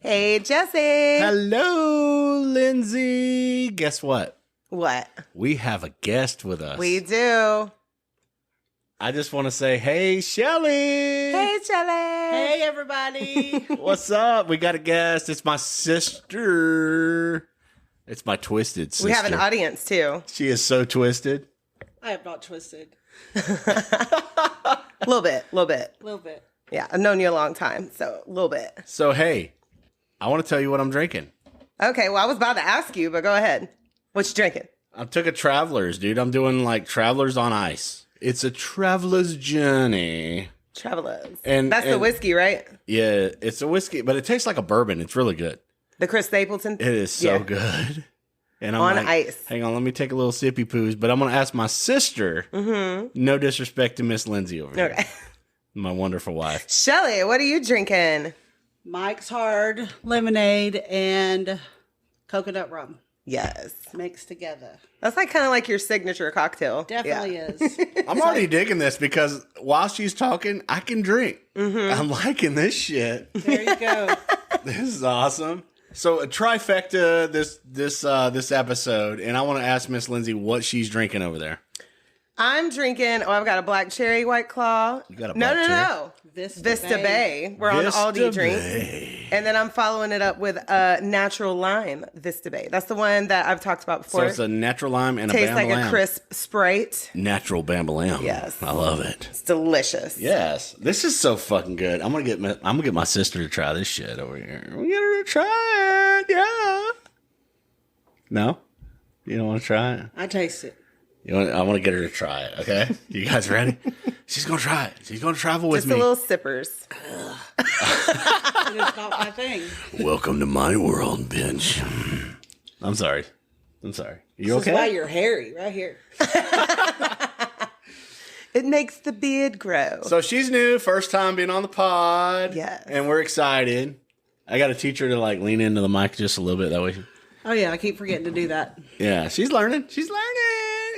Hey, Jesse. Hello, Lindsay. Guess what? What? We have a guest with us. We do. I just want to say, hey, Shelly. Hey, Shelly. Hey, everybody. What's up? We got a guest. It's my sister. It's my twisted sister. We have an audience, too. She is so twisted. I have not twisted. A little bit. A little bit. Yeah, I've known you a long time, so a little bit. So, hey, I want to tell you what I'm drinking. Okay, well, I was about to ask you, but go ahead. What you drinking? I took a Travelers, dude. I'm doing like Travelers on ice. It's a traveler's journey. Travelers. And That's the whiskey, right? Yeah, it's a whiskey, but it tastes like a bourbon. It's really good. The Chris Stapleton? It is so good. And I'm on like, ice. Hang on, let me take a little sippy poos. But I'm going to ask my sister. Mm-hmm. No disrespect to Miss Lindsay over here. Okay. My wonderful wife. Shelly, what are you drinking? Mike's Hard lemonade and coconut rum Yes. mixed together. That's like kind of like your signature cocktail. Definitely Yeah. is. I'm already digging this because while she's talking, I can drink. Mm-hmm. I'm liking this shit. There you go. This is awesome. So a trifecta this episode, and I want to ask Miss Lindsay what she's drinking over there. I'm drinking, I've got a black cherry White Claw. You got a black cherry? No. Vista Bay. We're on Aldi drinks. And then I'm following it up with a natural lime Vista Bay. That's the one that I've talked about before. So it's a natural lime and Tastes a like Bambalam. a crisp Sprite. Natural Bambalam. Yes. I love it. It's delicious. Yes, this is so fucking good. I'm gonna get my sister to try this shit over here. We get her to try it. Yeah. No, you don't want to try it. I taste it. I want to get her to try it. Okay, you guys ready? She's gonna try it. She's gonna travel with Just me. a little sippers. It is not my thing. Welcome to my world, bitch. I'm sorry. You This okay? is why you're hairy, right here. It makes the beard grow. So she's new, first time being on the pod. Yes. And we're excited. I got to teach her to like lean into the mic just a little bit that way. Oh, yeah. I keep forgetting to do that. Yeah, she's learning.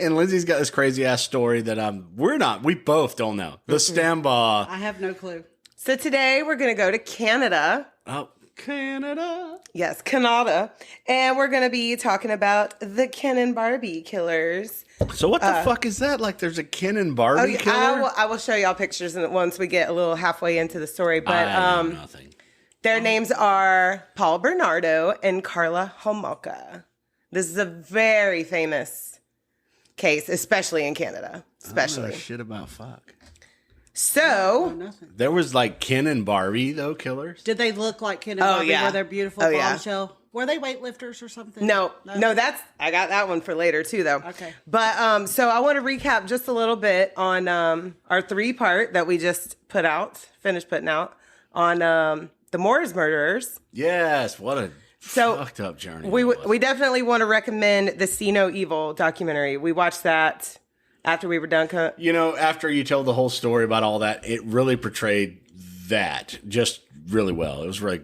And Lindsay's got this crazy ass story that we both don't know. The Stamba. I have no clue. So today we're going to go to Canada. Oh, Canada. Yes, Canada. And we're going to be talking about the Ken and Barbie Killers. So what the fuck is that? Like there's a Ken and Barbie killer? I will show y'all pictures once we get a little halfway into the story. But I know nothing. their names are Paul Bernardo and Carla Homolka. This is a very famous case, especially in Canada. I don't know Especially. shit about fuck. So, Nothing. There was like Ken and Barbie though killers. Did they look like Ken and Barbie? yeah. Were they beautiful Yeah. bombshell? Were they weightlifters or something? no, I got that one for later too, though. Okay. But, so I want to recap just a little bit on, our 3-part that we just finished putting out on, the Moores murderers. Yes, what a fucked up journey. We definitely want to recommend the See No Evil documentary. We watched that after we were done. After you told the whole story about all that, it really portrayed that just really well. It was really,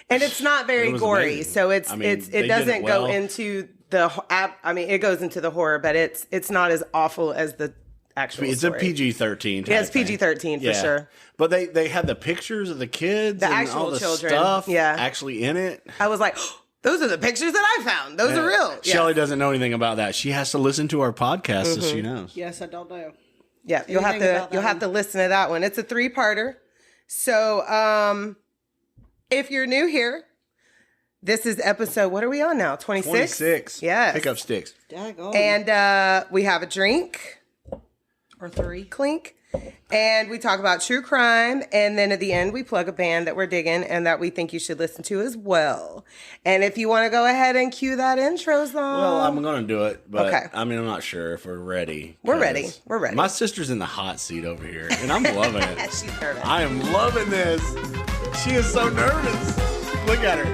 And it's not very it was gory, amazing. so I mean, it they did doesn't it well. go into it goes into the horror, but it's not as awful as the actual it's story. a PG-13. Yeah, it's PG-13 for sure. But they had the pictures of the kids, The and actual all the children, stuff, yeah. actually in it. I was like, those are the pictures that I found. Those are real. Yeah. Shelly doesn't know anything about that. She has to listen to our podcast so she knows. Yes, I don't know. Yeah, you'll have Anything about to that one? listen to that one. It's a 3-parter. So, if you're new here, this is episode. What are we on now? 26. 26. Yes. Pick up sticks. Daggone. And we have a drink, Or 3. clink, and we talk about true crime. And then at the end, we plug a band that we're digging and that we think you should listen to as well. And if you want to go ahead and cue that intro song, Well, I'm going to do it, but Okay. I mean, I'm not sure if we're ready. We're ready. 'cause We're ready. My sister's in the hot seat over here, and I'm loving it. she's nervous. I am loving this. She is so nervous. Look at her.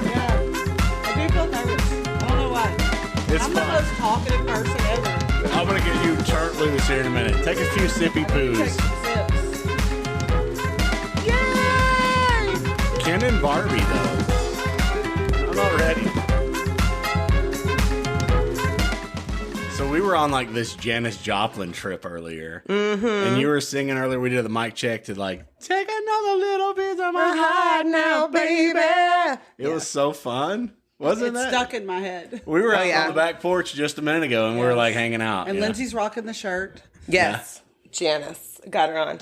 Yeah. I do feel nervous. I don't know why. It's I'm the fun. most talkative person ever. I'm going to get you turned loose here in a minute. Take a few sippy Take poos. some sips. Yay! Ken and Barbie, though. I'm not ready. So we were on like this Janis Joplin trip earlier. Mm-hmm. And you were singing earlier. We did the mic check to like, take another little bit of my heart now, baby. It was so fun. Wasn't It's it? stuck in my head. We were out yeah. on the back porch just a minute ago, and we were like hanging out. And yeah. Lindsay's rocking the shirt. Yes. Janice. Got her on.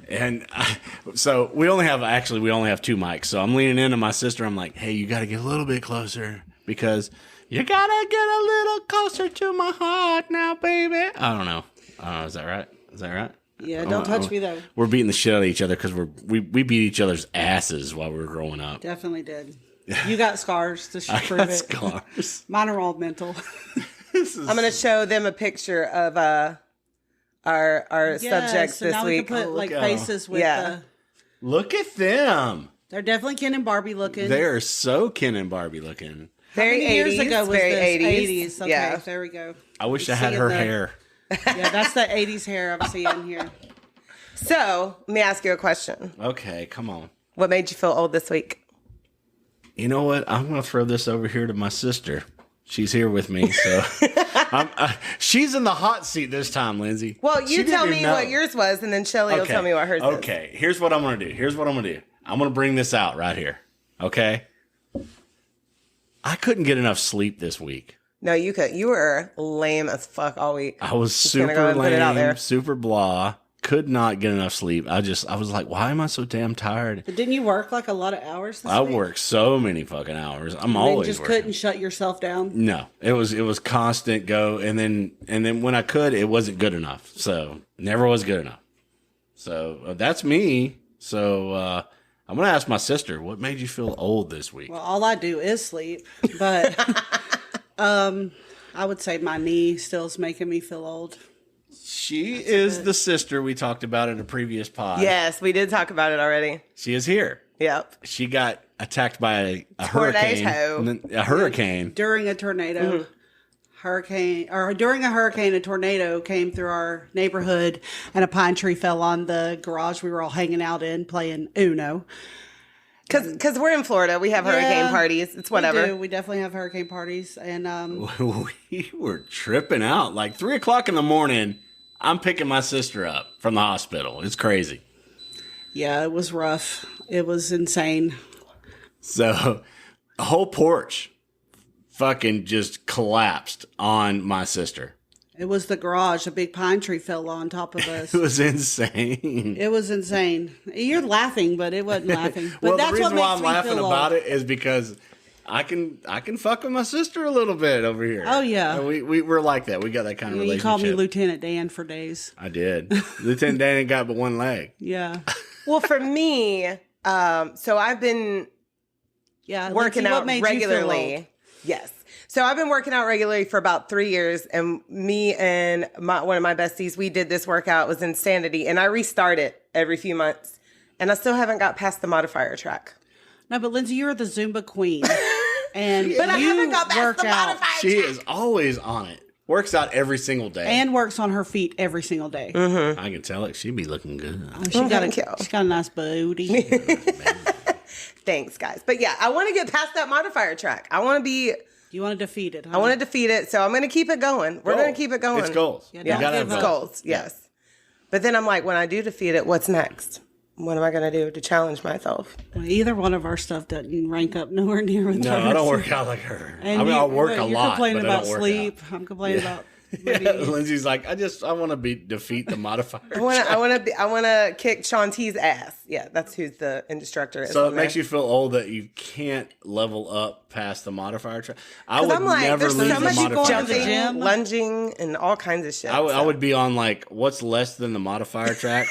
And so we only have 2 mics. So I'm leaning into my sister. I'm like, hey, you got to get a little bit closer because you got to get a little closer to my heart now, baby. I don't know. Is that right? Yeah, don't touch me though. We're beating the shit out of each other because we beat each other's asses while we were growing up. Definitely did. You got scars to I prove got it. scars. Mine are all mental. I'm going to show them a picture of our subjects so this now week. we can put like look out. faces with Yeah. Look at them. They're definitely Ken and Barbie looking. They are so Ken and Barbie looking. Very How many 80s. years ago was very this? 80s. Okay, Yeah. there we go. I wish I You're had seeing her the- hair. Yeah, that's the 80s hair I'm seeing here. So, let me ask you a question. Okay, come on. What made you feel old this week? You know what? I'm going to throw this over here to my sister. She's here with me, so she's in the hot seat this time, Lindsay. Well, She you didn't tell even me know. what yours was, and then Shelly will tell me what hers is. Okay, here's what I'm going to do. I'm going to bring this out right here. Okay? I couldn't get enough sleep this week. No, you could. You were lame as fuck all week. I was Just gonna super go ahead and put it out there. lame, super blah. Could not get enough sleep. I was like, why am I so damn tired? But didn't you work like a lot of hours this I week? work so many fucking hours. I'm And always just working. couldn't shut yourself down. No, it was constant go, and then when I could, it wasn't good enough. So never was good enough. So that's me. So I'm gonna ask my sister, what made you feel old this week? Well, all I do is sleep, but I would say my knee still is making me feel old. She is the sister we talked about in a previous pod. Yes, we did talk about it already. She is here. Yep. She got attacked by a Tornado. hurricane. During a tornado, during a hurricane, a tornado came through our neighborhood, and a pine tree fell on the garage we were all hanging out in playing Uno. Because we're in Florida. We have hurricane parties. It's whatever. We do. We definitely have hurricane parties, and We were tripping out. Like 3:00 in the morning, I'm picking my sister up from the hospital. It's crazy. yeah, it was rough. It was insane. So, the whole porch fucking just collapsed on my sister. It was the garage. A big pine tree fell on top of us. It was insane. It was insane. You're laughing, but it wasn't laughing. But Well, that's the reason what why makes I'm me laughing feel about old. it is because I can fuck with my sister a little bit over here. Oh, yeah. And we're like that. We got that kind of You relationship. called me Lieutenant Dan for days. I did. Lieutenant Dan ain't got but one leg. Yeah. Well, for me, so I've been Yeah. working Lindsay, what out made you feel old? regularly. Yes. So I've been working out regularly for about 3 years, and me and one of my besties, we did this workout. It was Insanity, and I restart it every few months, and I still haven't got past the modifier track. No, but Lindsay, you're the Zumba queen. And But I you haven't got past work the out modifier She track. is always on it. Works out every single day. and works on her feet every single day. I can tell it. She be looking good. She's got thank you. she's got a nice booty. Thanks, guys. But yeah, I want to get past that modifier track. I want to be. You want to defeat it, huh? I want to defeat it, so I'm going to keep it going. We're going to keep it going. It's goals. Yeah, You don't gotta give have up. goals. Goals, yes. But then I'm like, when I do defeat it, what's next? What am I going to do to challenge myself? Well, either one of our stuff doesn't rank up nowhere near with No, hers. I don't work out like her. And I mean, I work a you're lot, complaining but I about don't work sleep. out. I'm complaining about. Yeah, Lindsay's like, I want to defeat the modifier. I want to kick Shanti's ass. Yeah, that's who's the instructor is. So it on makes there. you feel old that you can't level up past the modifier track. I 'Cause would I'm like, never there's leave so the much going to modifier the jumping, track. gym. lunging, and all kinds of shit. I would be on like, what's less than the modifier track?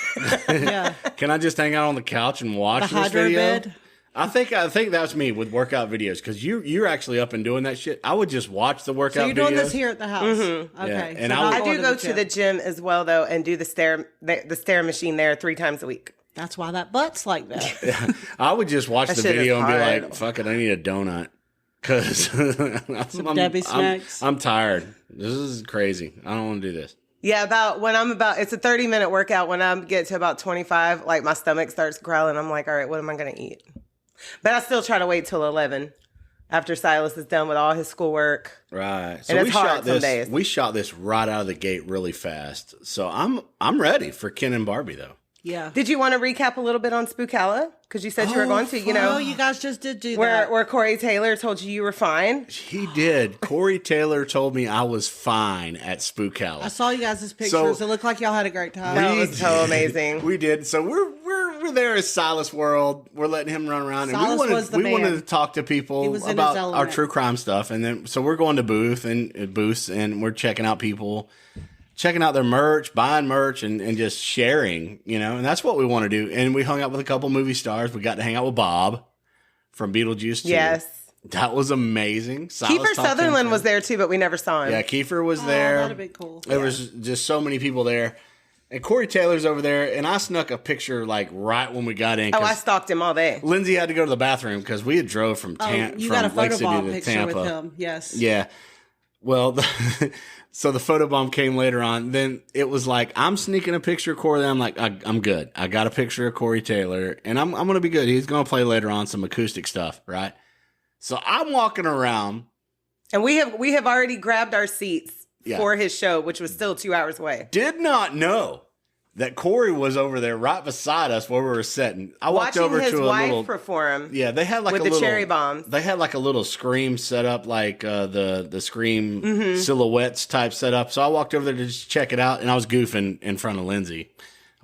Yeah. Can I just hang out on the couch and watch The this hydro video? bed. I think that's me with workout videos because you're actually up and doing that shit. I would just watch the workout So you're doing videos. this here at the house. Okay. Yeah, and so I not I going do go to the gym as well though, and do the stair machine there 3 times a week. That's why that butt's like that. I would just watch That the shit is video and be hard. like, "Fuck it, I need a donut." Because Debbie snacks. I'm tired. This is crazy. I don't want to do this. Yeah, it's a 30-minute workout. When I get to about 25, like my stomach starts growling. I'm like, all right, what am I going to eat? But I still try to wait till 11 after Silas is done with all his schoolwork. Right. So And it's we hard shot some this. days. We shot this right out of the gate really fast. So I'm ready for Ken and Barbie though. Yeah. Did you want to recap a little bit on Spookala? Because you said you were going to, you know. Oh, you guys just did do that. Where Corey Taylor told you were fine. He did. Corey Taylor told me I was fine at Spookala. I saw you guys' pictures. It looked like y'all had a great time. That was so amazing. We did. So we're there as Silas World. We're letting him run around, Silas was the we man. wanted to talk to people was in about his our element. true crime stuff, and then so we're going to booths and we're checking out people, checking out their merch, buying merch, and just sharing, you know, and that's what we want to do. And we hung out with a couple movie stars. We got to hang out with Bob from Beetlejuice 2. Yes. That was amazing. Silas Kiefer talked to him Sutherland for- was there too, but we never saw him. Yeah, Kiefer was there. That'd be cool. There was just so many people there. And Corey Taylor's over there, and I snuck a picture like right when we got in. Oh, 'cause I stalked him all day. Lindsay had to go to the bathroom because we had drove from You got a Lake photo City bomb to picture Tampa. with him. Yes. Yeah. Well, so the photobomb came later on. Then it was like, I'm sneaking a picture of Corey. I'm like, I'm good. I got a picture of Corey Taylor, and I'm going to be good. He's going to play later on some acoustic stuff, right? So I'm walking around. And we have already grabbed our seats Yeah. for his show, which was still 2 hours away. Did not know that Corey was over there right beside us where we were sitting. I walked Watching over his to a wife little. perform. Yeah, they had like with a the little cherry bombs. They had like a little Scream set up, like the Scream Mm-hmm. silhouettes type setup. So I walked over there to just check it out, and I was goofing in front of Lindsay.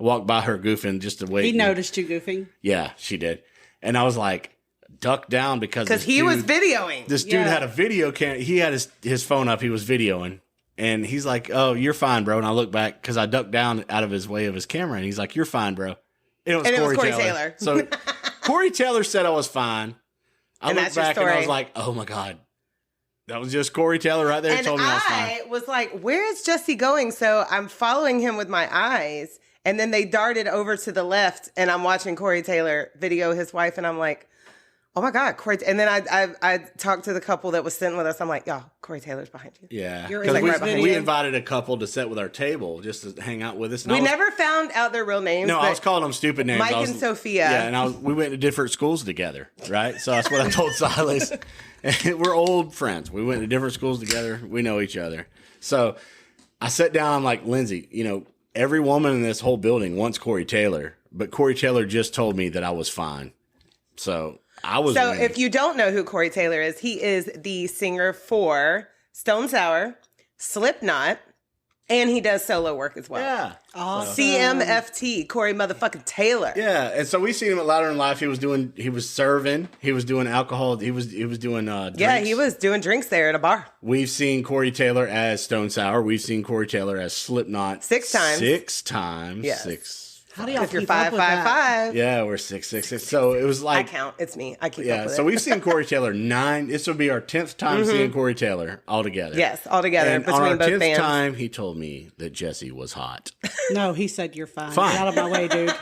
I walked by her goofing just to wait. He noticed you goofing. Yeah, she did, and I was like, duck down because He was videoing. This dude Yeah. had a video cam. He had his phone up. He was videoing. And he's like, "Oh, you're fine, bro." And I look back because I ducked down out of his way of his camera, and he's like, "You're fine, bro." And it was Corey Taylor. So Corey Taylor said I was fine. I And looked that's your back and I story. was like, "Oh my god, that was just Corey Taylor right there." And Told me I was fine. I was like, where is Jesse going? So I'm following him with my eyes. And then they darted over to the left, and I'm watching Corey Taylor video his wife, and I'm like, oh my God, Corey. And then I talked to the couple that was sitting with us. I'm like, y'all, Corey Taylor's behind you. Yeah, You're because in we, right behind we you. invited a couple to sit with our table just to hang out with us. And We I was, never found out their real names. No, but I was calling them stupid names. Mike I was- and Sophia. Yeah, and we went to different schools together, right? So that's what I told Silas. And we're old friends. We went to different schools together. We know each other. So I sat down. I'm like, Lindsay, you know, every woman in this whole building wants Corey Taylor, but Corey Taylor just told me that I was fine. So I was. So winning. if you don't know who Corey Taylor is, he is the singer for Stone Sour, Slipknot, and he does solo work as well. yeah. Awesome. CMFT, Corey motherfucking Taylor. Yeah, and so we seen him at Louder in Life. He was serving, he was doing alcohol, he was doing drinks. Yeah, he was doing drinks there at a bar. We've seen Corey Taylor as Stone Sour. We've seen Corey Taylor as Slipknot 6 times. 6 times. Yes. 6. How do y'all If you're keep up with that? 555, Yeah, we're 666. So it was I like, count. It's me. I keep up yeah. with So it. we've seen Corey Taylor 9. This will be our 10th time seeing Corey Taylor all together. Yes, all together And between on our both 10th bands. time, he told me that Jesse was hot. No, he said you're fine. Fine. Get out of my way, dude.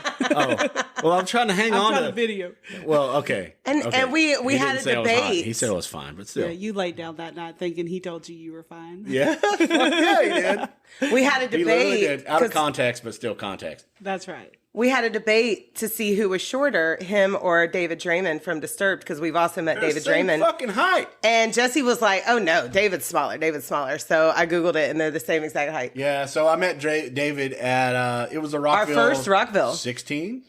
Well, I'm trying to hang on to. video. Well, okay. And- okay. and we He had didn't a say I was hot. debate. He said I was fine, but still. Yeah, you laid down that night thinking he told you were fine. Yeah, yeah, he did. We had a He literally debate. did. Out of 'cause context, but still context. That's right. we had a debate to see who was shorter, him or David Draymond from Disturbed, because we've also met David Same Draymond. fucking height. And Jesse was like, oh no, David's smaller. David's smaller. So I Googled it, and they're the same exact height. Yeah, so I met David at, it was a Rockville. first Rockville. 16?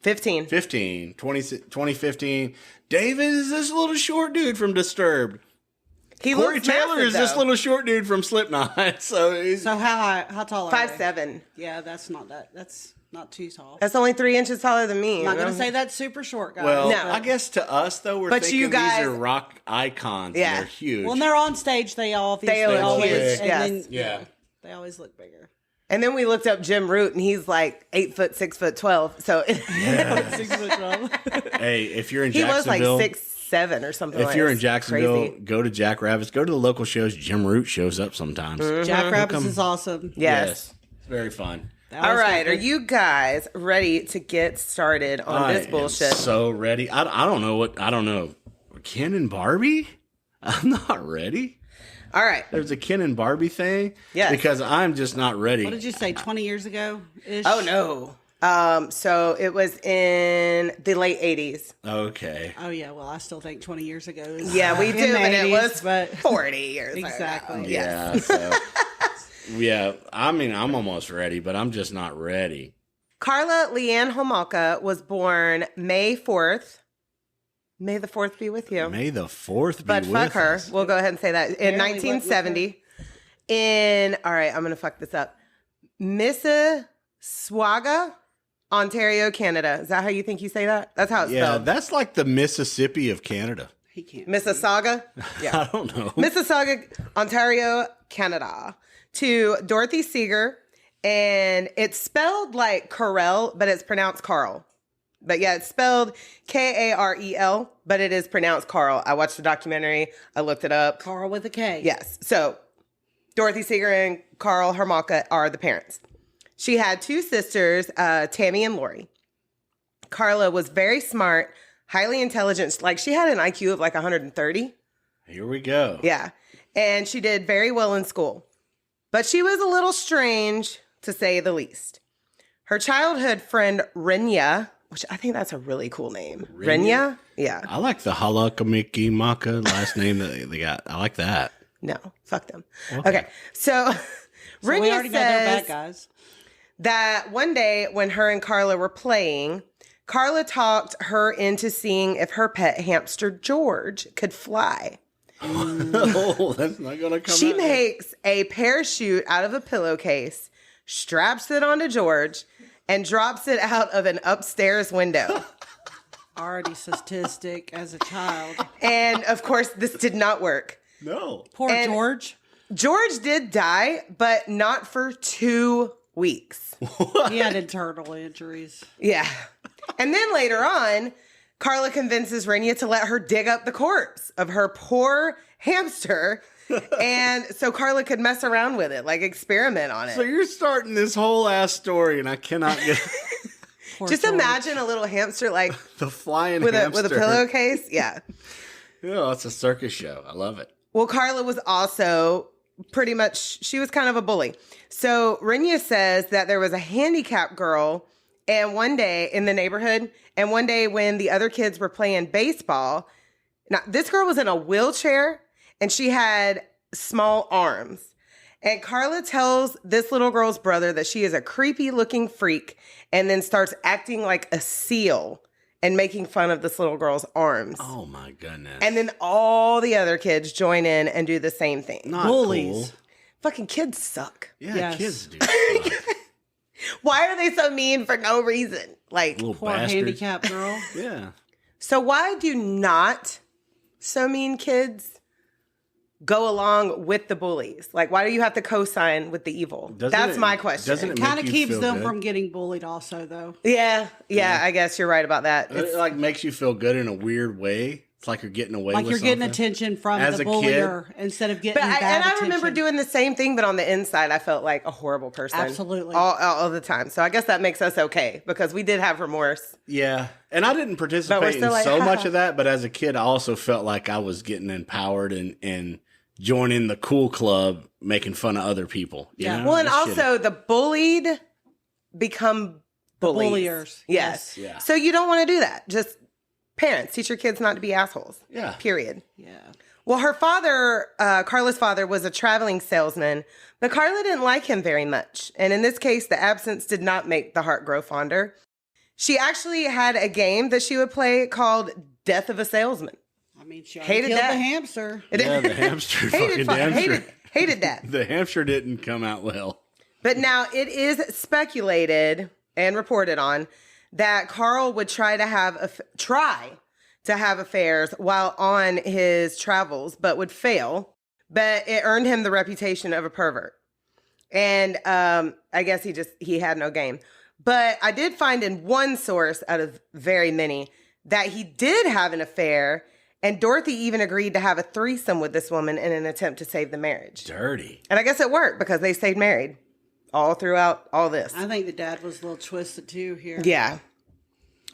15. 15. 2015. David is this little short dude from Disturbed. He Corey looks Taylor massive, is this though. little short dude from Slipknot. So he's... So how tall are they? 5'7". Yeah, that's not too tall. That's only 3 inches taller than me. I'm not going to say that's super short, guys. Well, No. I guess to us, though, we're But thinking you guys- these are rock icons. Yeah. And they're huge. When they're on stage, they obviously They look always, huge, and yes. then, Yeah. they always look bigger. And then we looked up Jim Root, and he's like 8 foot, 6 foot 12. So 6'12". Hey, if you're in he was like Jacksonville... 6'7" or something. If like you're that. in It's Jacksonville, crazy. go to Jack Rabbit's. Go to the local shows. Jim Root shows up sometimes. Jack Rabbits is awesome. Yes. It's very fun. All right, are you guys ready to get started on this bullshit? So ready. I don't know. Ken and Barbie? I'm not ready. All right. There's a Ken and Barbie thing. Yes. Because I'm just not ready. What did you say, 20 years ago? Oh no. So it was in the late 80s. Okay. Oh, yeah. Well, I still think 20 years ago is Yeah, we in do, the but it 80s, was but 40 years ago. Exactly. Yeah. So, yeah. I mean, I'm almost ready, but I'm just not ready. Carla Leanne Homolka was born May 4th. May the 4th be with you. May the 4th be But with fuck her. us. We'll go ahead and say that. In Barely went with 1970. All right, I'm going to fuck this up. Mississauga, Ontario, Canada. Is that how you think you say that? That's how it's Yeah, spelled. that's like the Mississippi of Canada. He can't. Mississauga? Yeah. I don't know. Mississauga, Ontario, Canada. To Dorothy Seeger. And it's spelled like Carell, but it's pronounced Carl. But yeah, it's spelled Karel, but it is pronounced Carl. I watched the documentary. I looked it up. Carl with a K. Yes. So Dorothy Seeger and Carl Homolka are the parents. She had two sisters, Tammy and Lori. Carla was very smart, highly intelligent. Like she had an IQ of like 130. Here we go. Yeah. And she did very well in school. But she was a little strange, to say the least. Her childhood friend, Renya, which I think that's a really cool name. Renya? Yeah. I like the Halakamiki Maka last name that they got. I like that. No, fuck them. Okay. So So we Renya already know they're bad says guys. that one day when her and Carla were playing, Carla talked her into seeing if her pet hamster, George, could fly. Oh, that's not going to come She out. makes a parachute out of a pillowcase, straps it onto George, and drops it out of an upstairs window. Already sadistic as a child. And of course, this did not work. No. Poor And- George. George did die, but not for 2 weeks. He had internal injuries. Yeah. And then later on, Carla convinces Renia to let her dig up the corpse of her poor hamster. And so Carla could mess around with it, like experiment on it. So you're starting this whole ass story, and I cannot get Poor Just George. imagine a little hamster like the flying with hamster. a pillowcase. Yeah. Yeah, it's a circus show. I love it. Well, Carla was also pretty much, she was kind of a bully. So Renia says that there was a handicapped girl and one day in the neighborhood, and one day when the other kids were playing baseball, now this girl was in a wheelchair and she had small arms. And Carla tells this little girl's brother that she is a creepy looking freak and then starts acting like a seal and making fun of this little girl's arms. Oh my goodness. And then all the other kids join in and do the same thing. Not Bullies. cool. Fucking kids suck. Yeah, Yes. kids do. suck. Why are they so mean for no reason? Like, Little Poor bastards. handicapped girl. Yeah. so why do not so mean kids go along with the bullies? Like, why do you have to co-sign with the evil? Doesn't That's it- my question. doesn't it Kind of make you keeps feel them good? from getting bullied also, though. Yeah, I guess you're right about that. It like makes you feel good in a weird way. It's like you're getting away Like with you're getting something. attention from As the a bullier instead of getting But bad I attention. remember doing the same thing, but on the inside, I felt like a horrible person. Absolutely. All the time. So I guess that makes us okay because we did have remorse. Yeah. And I didn't participate in still like, so much haha. of that, but as a kid, I also felt like I was getting empowered and joining the cool club, making fun of other people. You Yeah. know? Well, and This shit- also the bullied become bullies. bulliers. Yes. Yeah. So you don't want to do that. Just parents, teach your kids not to be assholes. Yeah. Period. Yeah. Well, her father, Carla's father, was a traveling salesman, but Carla didn't like him very much. And in this case, the absence did not make the heart grow fonder. She actually had a game that she would play called Death of a Salesman. I mean, she Hated killed that. the hamster. Yeah, the hamster hated, fucking hamster. hated that. The hamster didn't come out well. But now it is speculated and reported on that Carl would try to have affairs while on his travels, but would fail. But it earned him the reputation of a pervert. And I guess he had no game. But I did find in one source out of very many that he did have an affair, and Dorothy even agreed to have a threesome with this woman in an attempt to save the marriage. Dirty. And I guess it worked because they stayed married all throughout all this. I think the dad was a little twisted too here. Yeah.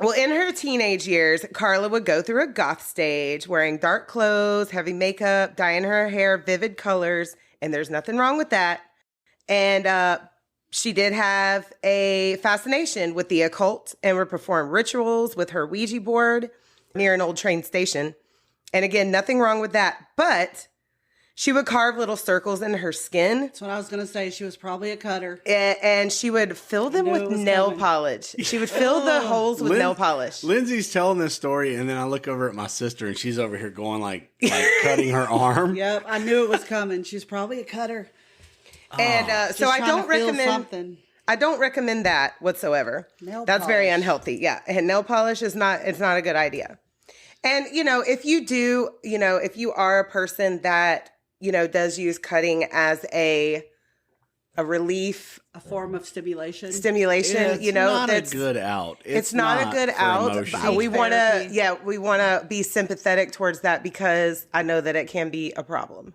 Well, in her teenage years, Carla would go through a goth stage, wearing dark clothes, heavy makeup, dyeing her hair vivid colors, and there's nothing wrong with that. And she did have a fascination with the occult and would perform rituals with her Ouija board near an old train station. And again, nothing wrong with that. But She would carve little circles in her skin. That's what I was going to say. She was probably a cutter. And she would fill them with nail polish. She would fill the holes with nail polish. Lindsay's telling this story, and then I look over at my sister, and she's over here going like cutting her arm. Yep, I knew it was coming. She's probably a cutter. And so I don't recommend. I don't recommend that whatsoever. That's very unhealthy. Yeah, and nail polish is not. It's not a good idea. And if you do, if you are a person that does use cutting as a relief, a form of stimulation. It's not a good out. It's not a good out. We want to be sympathetic towards that because I know that it can be a problem.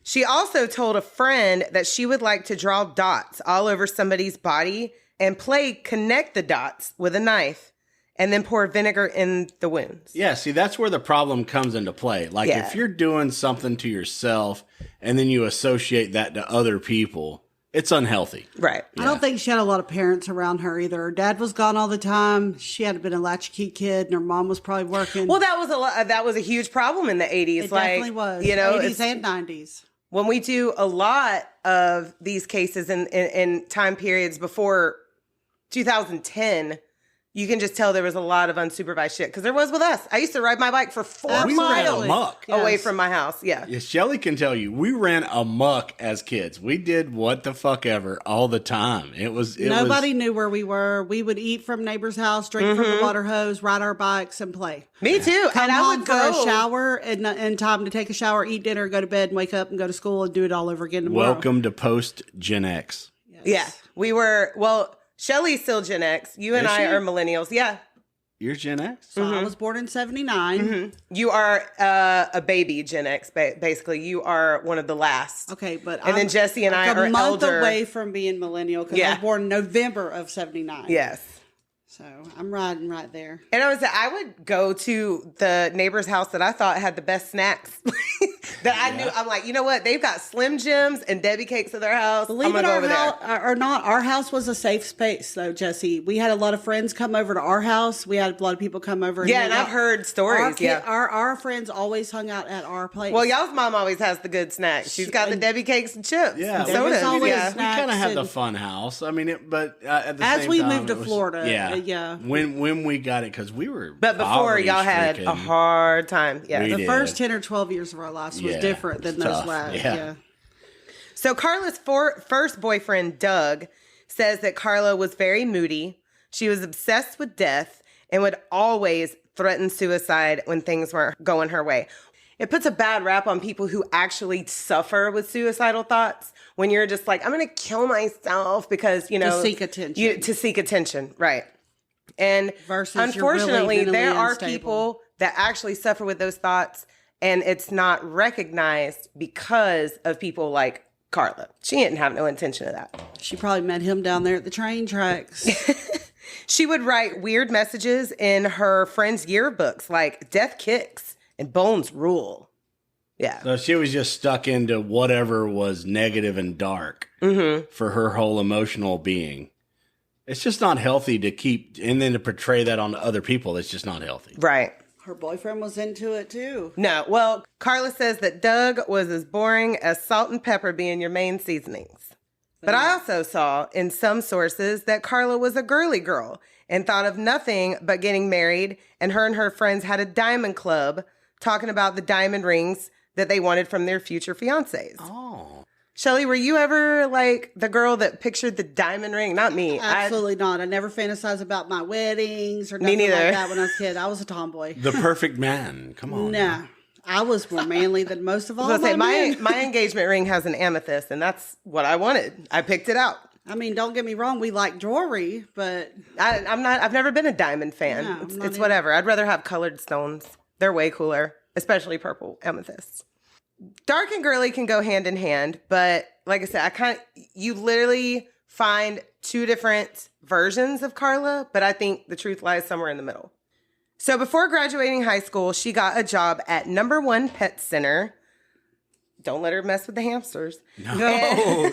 She also told a friend that she would like to draw dots all over somebody's body and connect the dots with a knife and then pour vinegar in the wounds. Yeah, see, that's where the problem comes into play. Like, if you're doing something to yourself and then you associate that to other people, it's unhealthy. Right. Yeah. I don't think she had a lot of parents around her either. Her dad was gone all the time. She had been a latchkey kid, and her mom was probably working. Well, that was a huge problem in the 80s. It definitely was. 80s and 90s. When we do a lot of these cases in time periods before 2010, you can just tell there was a lot of unsupervised shit because there was with us. I used to ride my bike for 4 miles away from my house. Yeah. Shelly can tell you, we ran amok as kids. We did what the fuck ever all the time. Nobody knew where we were. We would eat from neighbor's house, drink from the water hose, ride our bikes, and play. Me too. Come home for a shower and time to take a shower, eat dinner, go to bed, and wake up and go to school and do it all over again tomorrow. Welcome to post Gen X. Yes. Yeah. We were, Shelly's still Gen X. You and I are millennials. Yeah. You're Gen X? So I was born in 79. Mm-hmm. You are a baby Gen X, basically. You are one of the last. Okay, but then Jesse and I are a month elder. away from being millennial because I was born in November of 79. Yes. So I'm riding right there. And I would go to the neighbor's house that I thought had the best snacks. I knew. I'm like, you know what? They've got Slim Jims and Debbie cakes at their house. Believe it or not, our house was a safe space, though, Jesse. We had a lot of friends come over to our house. We had a lot of people come over. And I've heard stories. Our friends always hung out at our place. Well, y'all's mom always has the good snacks. She's got the Debbie cakes and chips. Yeah, and sodas. We kind of have the fun house. I mean, at the same time, as we moved to Florida, yeah. When we got it, because we were, but before y'all had a hard time. Yeah, the first 10 or 12 years of our lives was different than those last. Yeah. So Carla's first boyfriend, Doug, says that Carla was very moody. She was obsessed with death and would always threaten suicide when things weren't going her way. It puts a bad rap on people who actually suffer with suicidal thoughts when you're just like, I'm going to kill myself because, to seek attention. To seek attention, right. And versus unfortunately, really there are unstable. people that actually suffer with those thoughts, and it's not recognized because of people like Carla. She didn't have no intention of that. She probably met him down there at the train tracks. She would write weird messages in her friends' yearbooks like "Death kicks" and "Bones rule." Yeah. So she was just stuck into whatever was negative and dark for her whole emotional being. It's just not healthy to keep, and then to portray that on other people. It's just not healthy. Right. Her boyfriend was into it too. No. Well, Carla says that Doug was as boring as salt and pepper being your main seasonings. But I also saw in some sources that Carla was a girly girl and thought of nothing but getting married. And her friends had a diamond club talking about the diamond rings that they wanted from their future fiancés. Oh. Shelly, were you ever like the girl that pictured the diamond ring? Not me. Absolutely not. I never fantasized about my weddings or nothing like that when I was a kid. I was a tomboy. The perfect man. Come on. No. I was more manly than most of all of my engagement ring has an amethyst, and that's what I wanted. I picked it out. I mean, don't get me wrong. We like jewelry, but I've never been a diamond fan. No, it's whatever. I'd rather have colored stones. They're way cooler, especially purple amethysts. Dark and girly can go hand in hand, but like I said, you literally find two different versions of Carla, but I think the truth lies somewhere in the middle. So before graduating high school, she got a job at Number One Pet Center. Don't let her mess with the hamsters. No.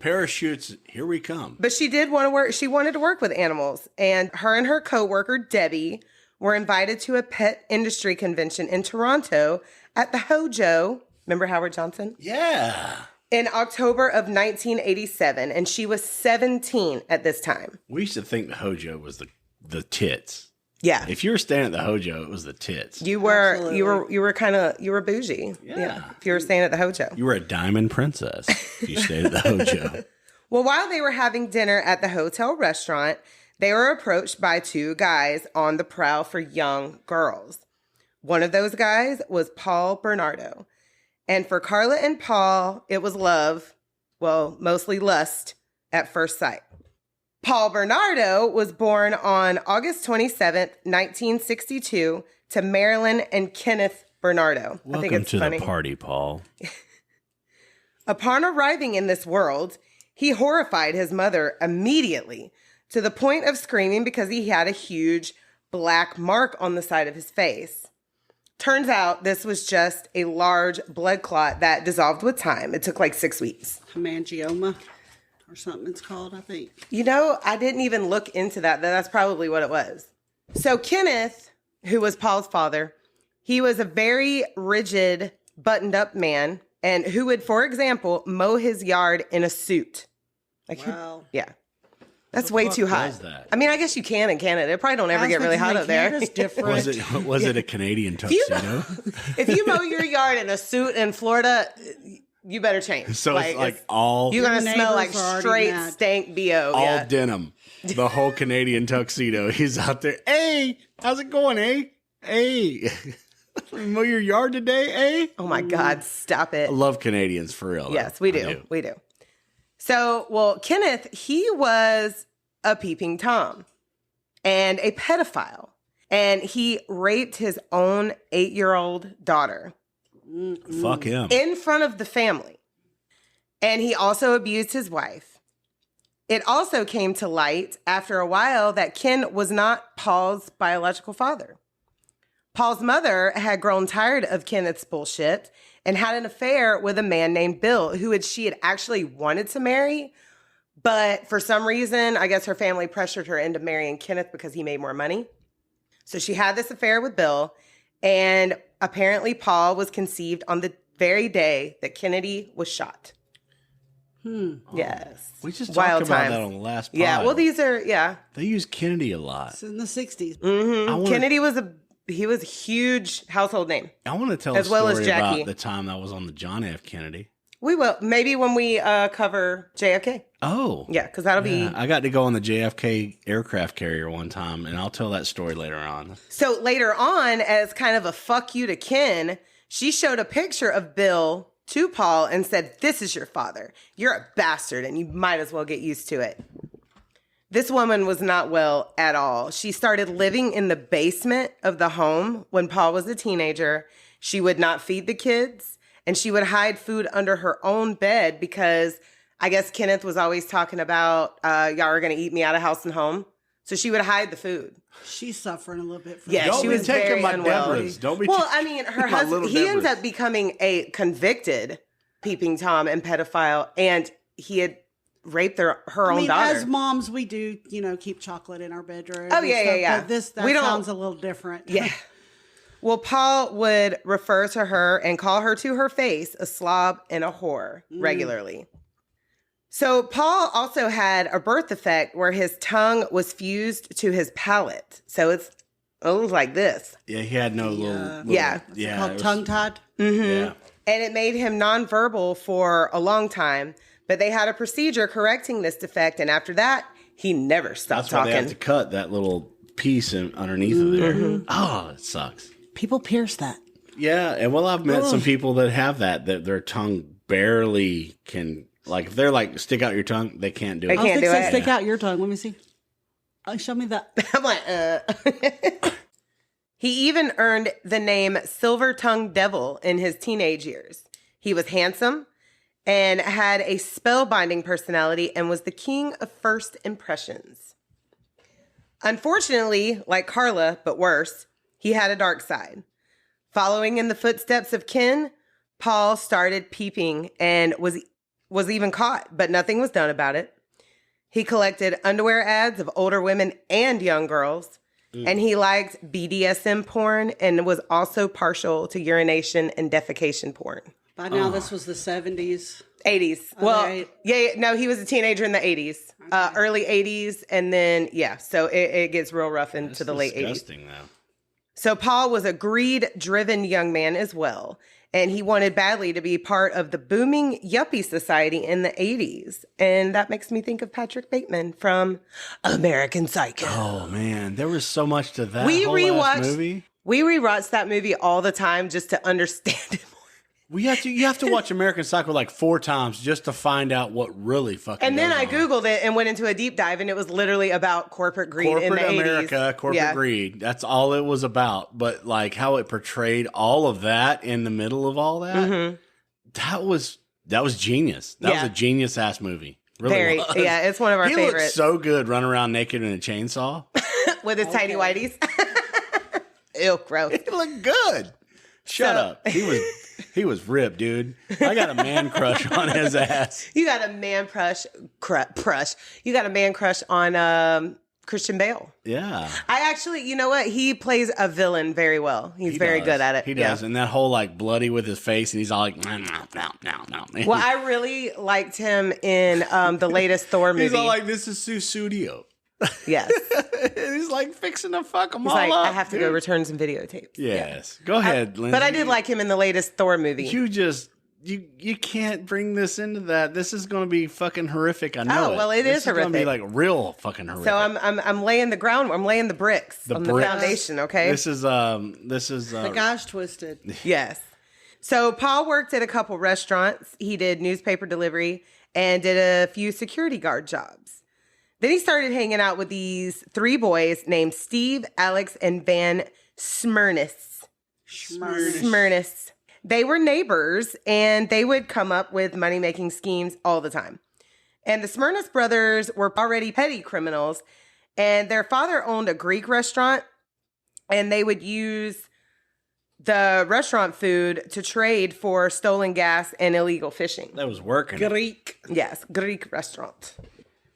Parachutes, here we come. But she did want to work. She wanted to work with animals, and her coworker, Debbie, were invited to a pet industry convention in Toronto at the Hojo Remember Howard Johnson? Yeah. In October of 1987, and she was 17 at this time. We used to think the Hojo was the tits. Yeah. If you were staying at the Hojo, it was the tits. You were you were bougie. Yeah. If you were staying at the Hojo. You were a diamond princess if you stayed at the Hojo. Well, while they were having dinner at the hotel restaurant, they were approached by two guys on the prowl for young girls. One of those guys was Paul Bernardo. And for Carla and Paul, it was love, well, mostly lust at first sight. Paul Bernardo was born on August 27th, 1962, to Marilyn and Kenneth Bernardo. Welcome I think it's to funny. the party, Paul. Upon arriving in this world, he horrified his mother immediately to the point of screaming because he had a huge black mark on the side of his face. Turns out this was just a large blood clot that dissolved with time. It took like 6 weeks. Hemangioma or something it's called, I think. You know, I didn't even look into that. That's probably what it was. So Kenneth, who was Paul's father, he was a very rigid, buttoned-up man and who would, for example, mow his yard in a suit. Like, Wow. yeah. That's way too hot. does that? I mean, I guess you can in Canada. It probably don't ever get really hot up there. Canada's different. Was it a Canadian tuxedo? If you mow your yard in a suit in Florida, you better change. So it's like all you're gonna Your smell like neighbors are already straight mad. stank bo. all Yeah. denim. The whole Canadian tuxedo. He's out there. Hey, how's it going, eh? Hey. Mow your yard today, eh? Oh my God, stop it. I love Canadians for real. Yes, though. we I do. We do. So, well, Kenneth, he was a peeping Tom and a pedophile. And he raped his own 8-year-old daughter Fuck him. in front of the family. And he also abused his wife. It also came to light after a while that Ken was not Paul's biological father. Paul's mother had grown tired of Kenneth's bullshit and had an affair with a man named Bill, who she had actually wanted to marry. But for some reason, I guess her family pressured her into marrying Kenneth because he made more money. So she had this affair with Bill. And apparently Paul was conceived on the very day that Kennedy was shot. Yes. We just Wild talked about times. that on the last pod. Yeah, well, these are, yeah. They use Kennedy a lot. It's in the 60s. Mm-hmm. I wanna- Kennedy was a huge household name. I want to tell As a well story as Jackie. about the time that was on the John F. Kennedy. We will. Maybe when we cover JFK. Oh. Yeah, because that'll Yeah, be... I got to go on the JFK aircraft carrier one time, and I'll tell that story later on. So later on, as kind of a fuck you to Ken, she showed a picture of Bill to Paul and said, "This is your father. You're a bastard, and you might as well get used to it." This woman was not well at all. She started living in the basement of the home when Paul was a teenager. She would not feed the kids, and she would hide food under her own bed because I guess Kenneth was always talking about, y'all are going to eat me out of house and home. So she would hide the food. She's suffering a little bit from Yeah, Don't she be was taking very my unwell. Deborahs. Don't be Well, ta- I mean, her my husband, little he ends Deborahs. up becoming a convicted peeping Tom and pedophile, and he had raped her I own mean, daughter. as moms, we do, keep chocolate in our bedroom. Oh, and yeah, stuff, yeah. But that We don't- sounds a little different. Yeah. Well, Paul would refer to her and call her to her face a slob and a whore regularly. So Paul also had a birth defect where his tongue was fused to his palate. So it was like this. Yeah, he had no little. Yeah. It's Yeah. called it was- tongue-tied. Yeah. And it made him nonverbal for a long time. But they had a procedure correcting this defect. And after that, he never stopped That's why they have talking. to cut that little piece underneath of there. Oh, it sucks. People pierce that. Yeah, and well, I've met some people that have that their tongue barely can, like, if they're like, stick out your tongue, they can't do They it. can't do it. Stick out your tongue. Let me see. Show me that. I'm like, He even earned the name Silver Tongue Devil in his teenage years. He was handsome and had a spellbinding personality and was the king of first impressions. Unfortunately, like Carla, but worse, he had a dark side. Following in the footsteps of Ken, Paul started peeping and was even caught, but nothing was done about it. He collected underwear ads of older women and young girls, and he liked BDSM porn and was also partial to urination and defecation porn. By now, this was the 70s. 80s. Oh, Well, right. no, he was a teenager in the 80s, early 80s, and then so it gets real rough into the late 80s. Disgusting, though. So Paul was a greed-driven young man as well, and he wanted badly to be part of the booming yuppie society in the 80s. And that makes me think of Patrick Bateman from American Psycho. Oh man, there was so much to that We whole ass rewatched movie. We rewatch that movie all the time just to understand it more. You have to watch American Psycho like 4 times just to find out what really fucking. And then goes I on. Googled it and went into a deep dive, and it was literally about corporate greed in the Corporate 80s. America, corporate greed. That's all it was about. But like how it portrayed all of that in the middle of all that, that was genius. That was a genius ass movie. Really was. Yeah, it's one of our He favorites. looked so good running around naked in a chainsaw. With his tiny whities. Ew, gross. He looked good. Shut up. He was ripped, dude. I got a man crush on his ass. You got a man crush. You got a man crush on Christian Bale. Yeah. I actually, you know what? He plays a villain very well. He's very good at it. He does. And that whole like bloody with his face, and he's all like, no. Well, I really liked him in the latest Thor movie. He's all like, this is Studio. Yes. He's like fixing to fuck them He's all like, up. I have to go return some videotapes. Yes. Go ahead, Lindsay. But I did like him in the latest Thor movie. You can't bring this into that. This is going to be fucking horrific. I know. Oh, well, it this is horrific. Going to be like real fucking horrific. So I'm laying the ground. I'm laying the bricks on the foundation. Okay. This is The guy's twisted. Yes. So Paul worked at a couple restaurants. He did newspaper delivery and did a few security guard jobs. Then he started hanging out with these 3 boys named Steve, Alex, and Van Smyrnis. Smyrnis. They were neighbors, and they would come up with money-making schemes all the time. And the Smyrnis brothers were already petty criminals, and their father owned a Greek restaurant, and they would use the restaurant food to trade for stolen gas and illegal fishing. That was working. Greek. Yes, Greek restaurant.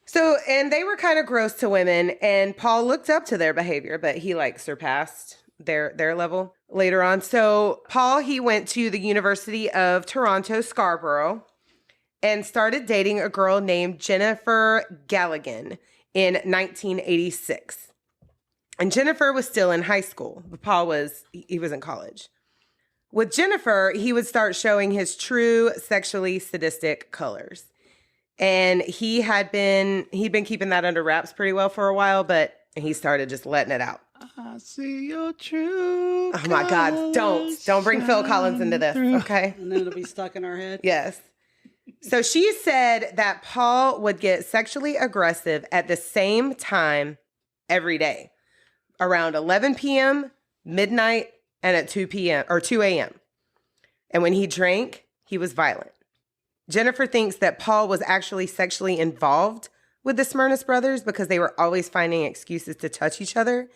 So, and they were kind of gross to women, and Paul looked up to their behavior, but he like surpassed their level later on. So Paul, he went to the University of Toronto, Scarborough, and started dating a girl named Jennifer Galligan in 1986. And Jennifer was still in high school, but Paul was in college. With Jennifer, he would start showing his true sexually sadistic colors. And he'd been keeping that under wraps pretty well for a while, but he started just letting it out. I see your true. Oh my God, don't bring Phil Collins into this, okay? And then it'll be stuck in our head. Yes. So she said that Paul would get sexually aggressive at the same time every day, around 11 p.m., midnight, and at 2 p.m. or 2 a.m. And when he drank, he was violent. Jennifer thinks that Paul was actually sexually involved with the Smyrnis brothers because they were always finding excuses to touch each other.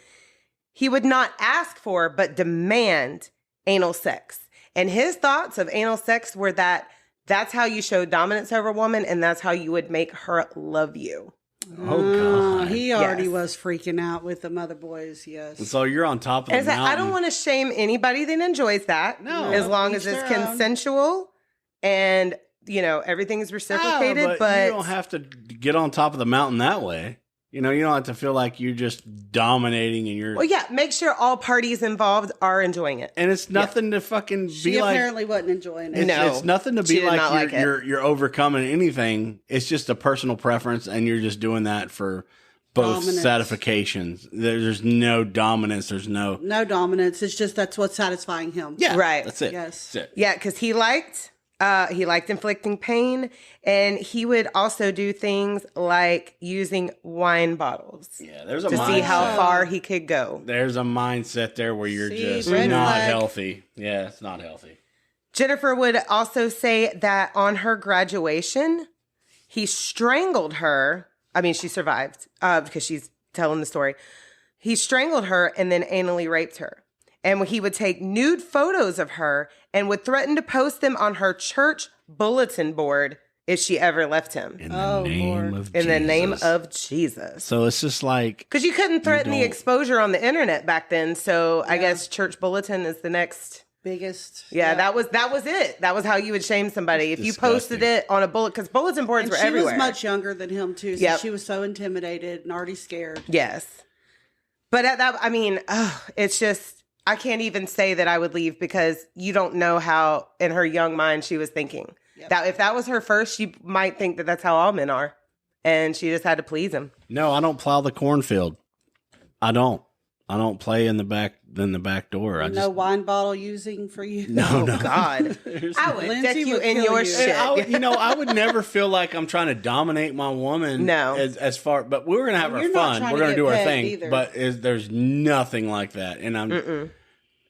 He would not ask for, but demand anal sex. And his thoughts of anal sex were that that's how you show dominance over a woman, and that's how you would make her love you. Oh, God. He already Yes. was freaking out with the mother boys, yes. And so you're on top of the And mountain. I don't want to shame anybody that enjoys that. No. As long Each as it's their own. consensual and, everything's reciprocated. No, but you don't have to get on top of the mountain that way. You don't have to feel like you're just dominating and you're. Well, yeah, make sure all parties involved are enjoying it. And it's nothing to fucking She be like. apparently wasn't enjoying it. It's, No, it's nothing to she be did not like, like it. you're overcoming anything. It's just a personal preference, and you're just doing that for both Dominance. satisfactions. There's no dominance. There's no. No dominance. It's just that's what's satisfying him. Yeah, Right. That's it. Yes. That's it. Yeah, because he liked inflicting pain, and he would also do things like using wine bottles Yeah, there's a to mindset. see how far he could go. There's a mindset there where you're See, just red not flag. healthy. Yeah, it's not healthy. Jennifer would also say that on her graduation, he strangled her. I mean, she survived because she's telling the story. He strangled her and then anally raped her. And he would take nude photos of her and would threaten to post them on her church bulletin board if she ever left him. In the name Lord. of In the Jesus. name of Jesus. So it's just like Because you couldn't threaten the don't- exposure on the internet back then. So I guess church bulletin is the next biggest. Yeah, that was it. That was how you would shame somebody. If you posted disgusting. it on a bullet, because bulletin boards And were she everywhere. was much younger than him too, so Yep. she was so intimidated and already scared. Yes. But at that, I mean, it's just, I can't even say that I would leave because you don't know how in her young mind she was thinking. Yep. That if that was her first, she might think that that's how all men are. And she just had to please him. No, I don't plow the cornfield. I don't play in the back door. I No just wine bottle using for you. no. God. I would Lindsay deck you would in kill your you. shit. I would never feel like I'm trying to dominate my woman. No. as far, but we're gonna have our You're not fun. trying We're to gonna get do our pegged thing. either. But there's nothing like that, and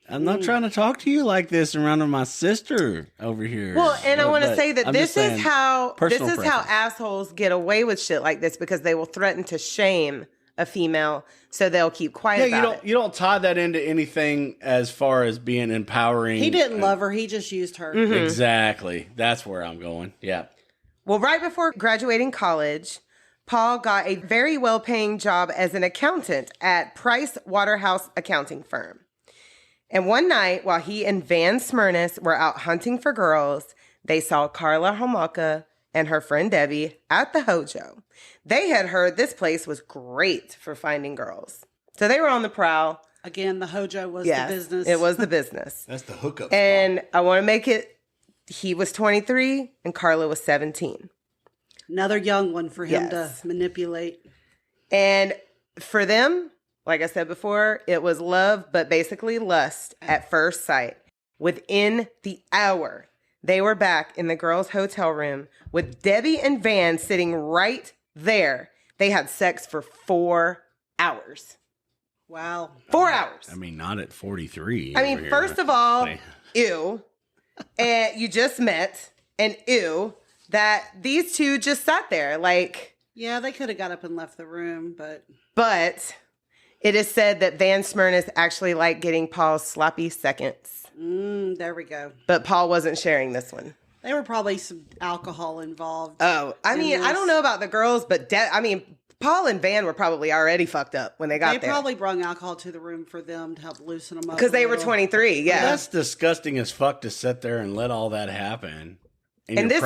I'm not trying to talk to you like this around my sister over here. Well, and I want to But say that I'm this just saying, is how personal preference. assholes get away with shit like this because they will threaten to shame a female so they'll keep quiet about it. You don't tie that into anything as far as being empowering. He didn't love her. He just used her. Exactly. That's where I'm going. Yeah. Well, right before graduating college, Paul got a very well-paying job as an accountant at Price Waterhouse accounting firm. And one night, while he and Van Smyrnis were out hunting for girls, they saw Carla Homolka and her friend Debbie at the Hojo. They had heard this place was great for finding girls. So they were on the prowl. Again, the Hojo was Yes, the business. it was the business. That's the hookup. And I want to make it, he was 23 and Carla was 17. Another young one for him Yes. to manipulate. And for them, like I said before, it was love, but basically lust at first sight. Within the hour, they were back in the girls' hotel room with Debbie and Van sitting right there. They had sex for 4 hours. Wow. 4 hours. I mean, not at 43. I mean, first of all, ew. And you just met, and ew, that these two just sat there. Like, Yeah, they could have got up and left the room, but but it is said that Van Smyrnis actually liked getting Paul's sloppy seconds. there we go. But Paul wasn't sharing this one. There were probably some alcohol involved. Oh, I in mean, I this. don't know about the girls, but Paul and Van were probably already fucked up when they got They there. probably brought alcohol to the room for them to help loosen them up. Because a they were little. 23, yeah. That's disgusting as fuck to sit there and let all that happen. And this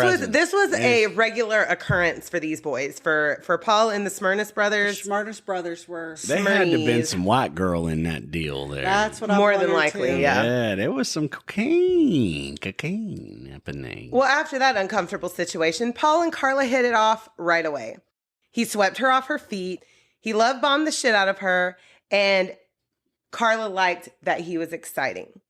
was a regular occurrence for these boys, for Paul and the Smyrnis The brothers. smartest brothers were. They had to have been Smyrnies. some white girl in that deal there. That's what I More than wondered, likely, too. yeah. Yeah, there was some cocaine happening. Well, after that uncomfortable situation, Paul and Carla hit it off right away. He swept her off her feet. He love bombed the shit out of her, and Carla liked that he was exciting.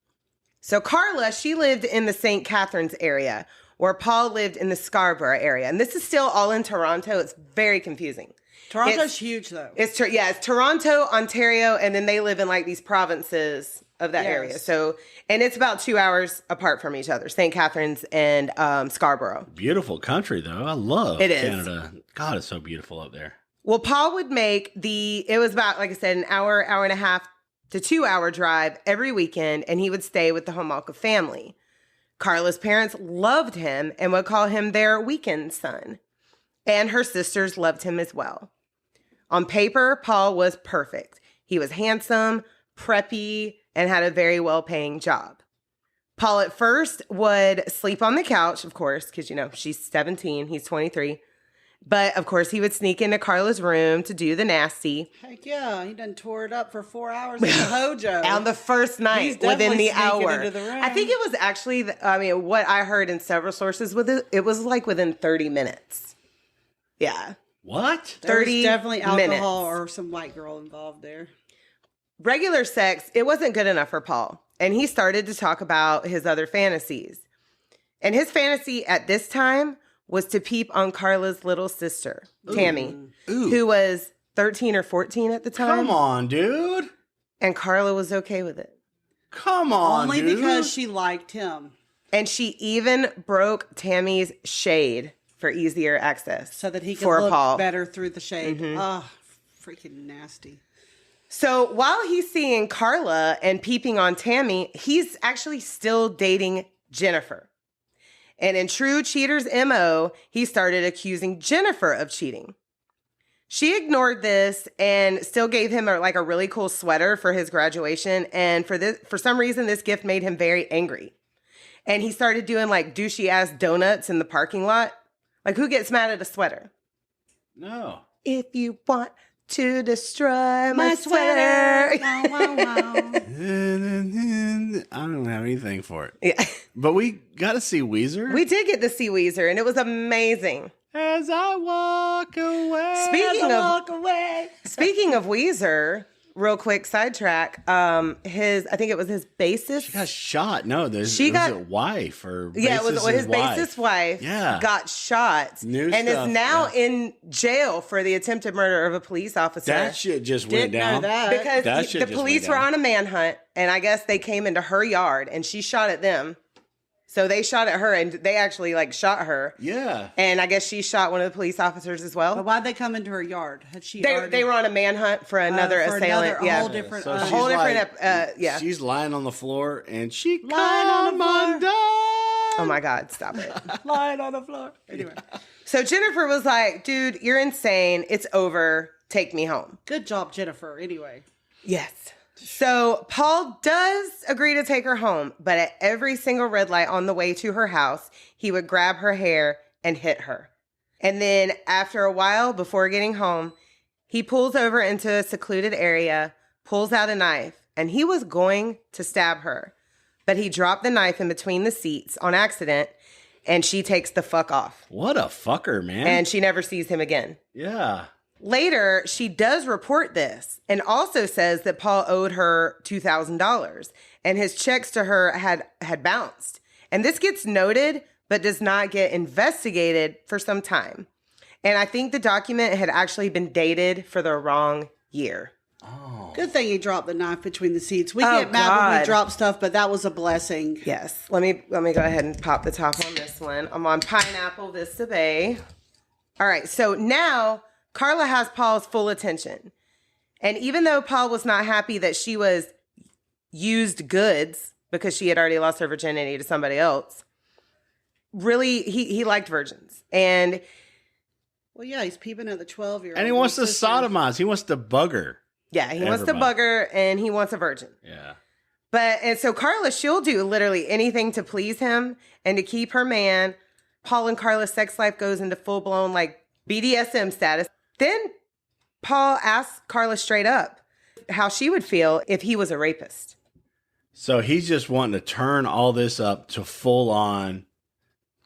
So Carla, she lived in the St. Catharines area, where Paul lived in the Scarborough area. And this is still all in Toronto. It's very confusing. Toronto's huge, though. It's Toronto, Ontario, and then they live in like these provinces of that Yes. area. So, and it's about 2 hours apart from each other, St. Catharines and Scarborough. Beautiful country, though. I love It is. Canada. God, it's so beautiful up there. Well, Paul would make it was about, like I said, an hour and a half to 2 hour drive every weekend, and he would stay with the Homolka family. Carla's parents loved him and would call him their weekend son. And her sisters loved him as well. On paper, Paul was perfect. He was handsome, preppy, and had a very well-paying job. Paul at first would sleep on the couch, of course, because, she's 17, he's 23. But, of course, he would sneak into Carla's room to do the nasty. Heck yeah, he done tore it up for 4 hours at the Hojo. On the first He's night, definitely within the sneaking hour. into the room. I think it was actually, what I heard in several sources with it was like within 30 minutes. Yeah. What? There was 30 definitely alcohol minutes. or some white girl involved there. Regular sex, it wasn't good enough for Paul. And he started to talk about his other fantasies. And his fantasy at this time was to peep on Carla's little sister, Tammy, who was 13 or 14 at the time. Come on, dude. And Carla was okay with it. Come on, Only dude. because she liked him. And she even broke Tammy's shade for easier access. So that he could for look Paul. better through the shade. Oh, freaking nasty. So while he's seeing Carla and peeping on Tammy, he's actually still dating Jennifer. And in true cheater's MO, he started accusing Jennifer of cheating. She ignored this and still gave him a really cool sweater for his graduation. And for some reason, this gift made him very angry. And he started doing like douchey ass donuts in the parking lot. Like, who gets mad at a sweater? No. If you want to destroy my sweater. Wow, wow, wow. I don't have anything for it. Yeah. But we got to see Weezer. We did get to see Weezer, and it was amazing. As I walk away. Speaking of Weezer, real quick sidetrack. I think it was his bassist. She got shot. No, was got it wife or yeah, it was his bassist wife. Yeah. Got shot New and stuff, is now in jail for the attempted murder of a police officer. That shit just went Didn't know down. that. Because That shit the just police went were down. on a manhunt, and I guess they came into her yard, and she shot at them. So they shot at her, and they actually shot her. Yeah. And I guess she shot one of the police officers as well. But why'd they come into her yard? Had she They were on a manhunt for another assailant. A yeah, whole different. So a she's whole different. like- Yeah. She's lying on the floor and she Lying on the come floor. undone. Oh my God! Stop it. lying on the floor. Anyway, So Jennifer was like, "Dude, you're insane. It's over. Take me home." good job, Jennifer. Anyway, Yes. So Paul does agree to take her home, but at every single red light on the way to her house, he would grab her hair and hit her. And then after a while, before getting home, he pulls over into a secluded area, pulls out a knife, and he was going to stab her. But he dropped the knife in between the seats on accident, and she takes the fuck off. What a fucker, man. And she never sees him again. yeah. Later, she does report this and also says that Paul owed her $2,000 and his checks to her had bounced. And this gets noted, but does not get investigated for some time. And I think the document had actually been dated for the wrong year. Oh. good thing he dropped the knife between the seats. We Oh, get mad when we God. drop stuff, but that was a blessing. Yes. Let me go ahead and pop the top on this one. I'm on Pineapple Vista Bay. All right. So now Carla has Paul's full attention. And even though Paul was not happy that she was used goods because she had already lost her virginity to somebody else, really, he liked virgins. And Well, yeah, he's peeping at the 12-year-old. And he wants to sodomize. He wants to bug her. yeah, he wants to Everybody. bug her and he wants a virgin. Yeah. And so Carla, she'll do literally anything to please him and to keep her man. Paul and Carla's sex life goes into full-blown BDSM status. Then Paul asks Carla straight up how she would feel if he was a rapist. So he's just wanting to turn all this up to full on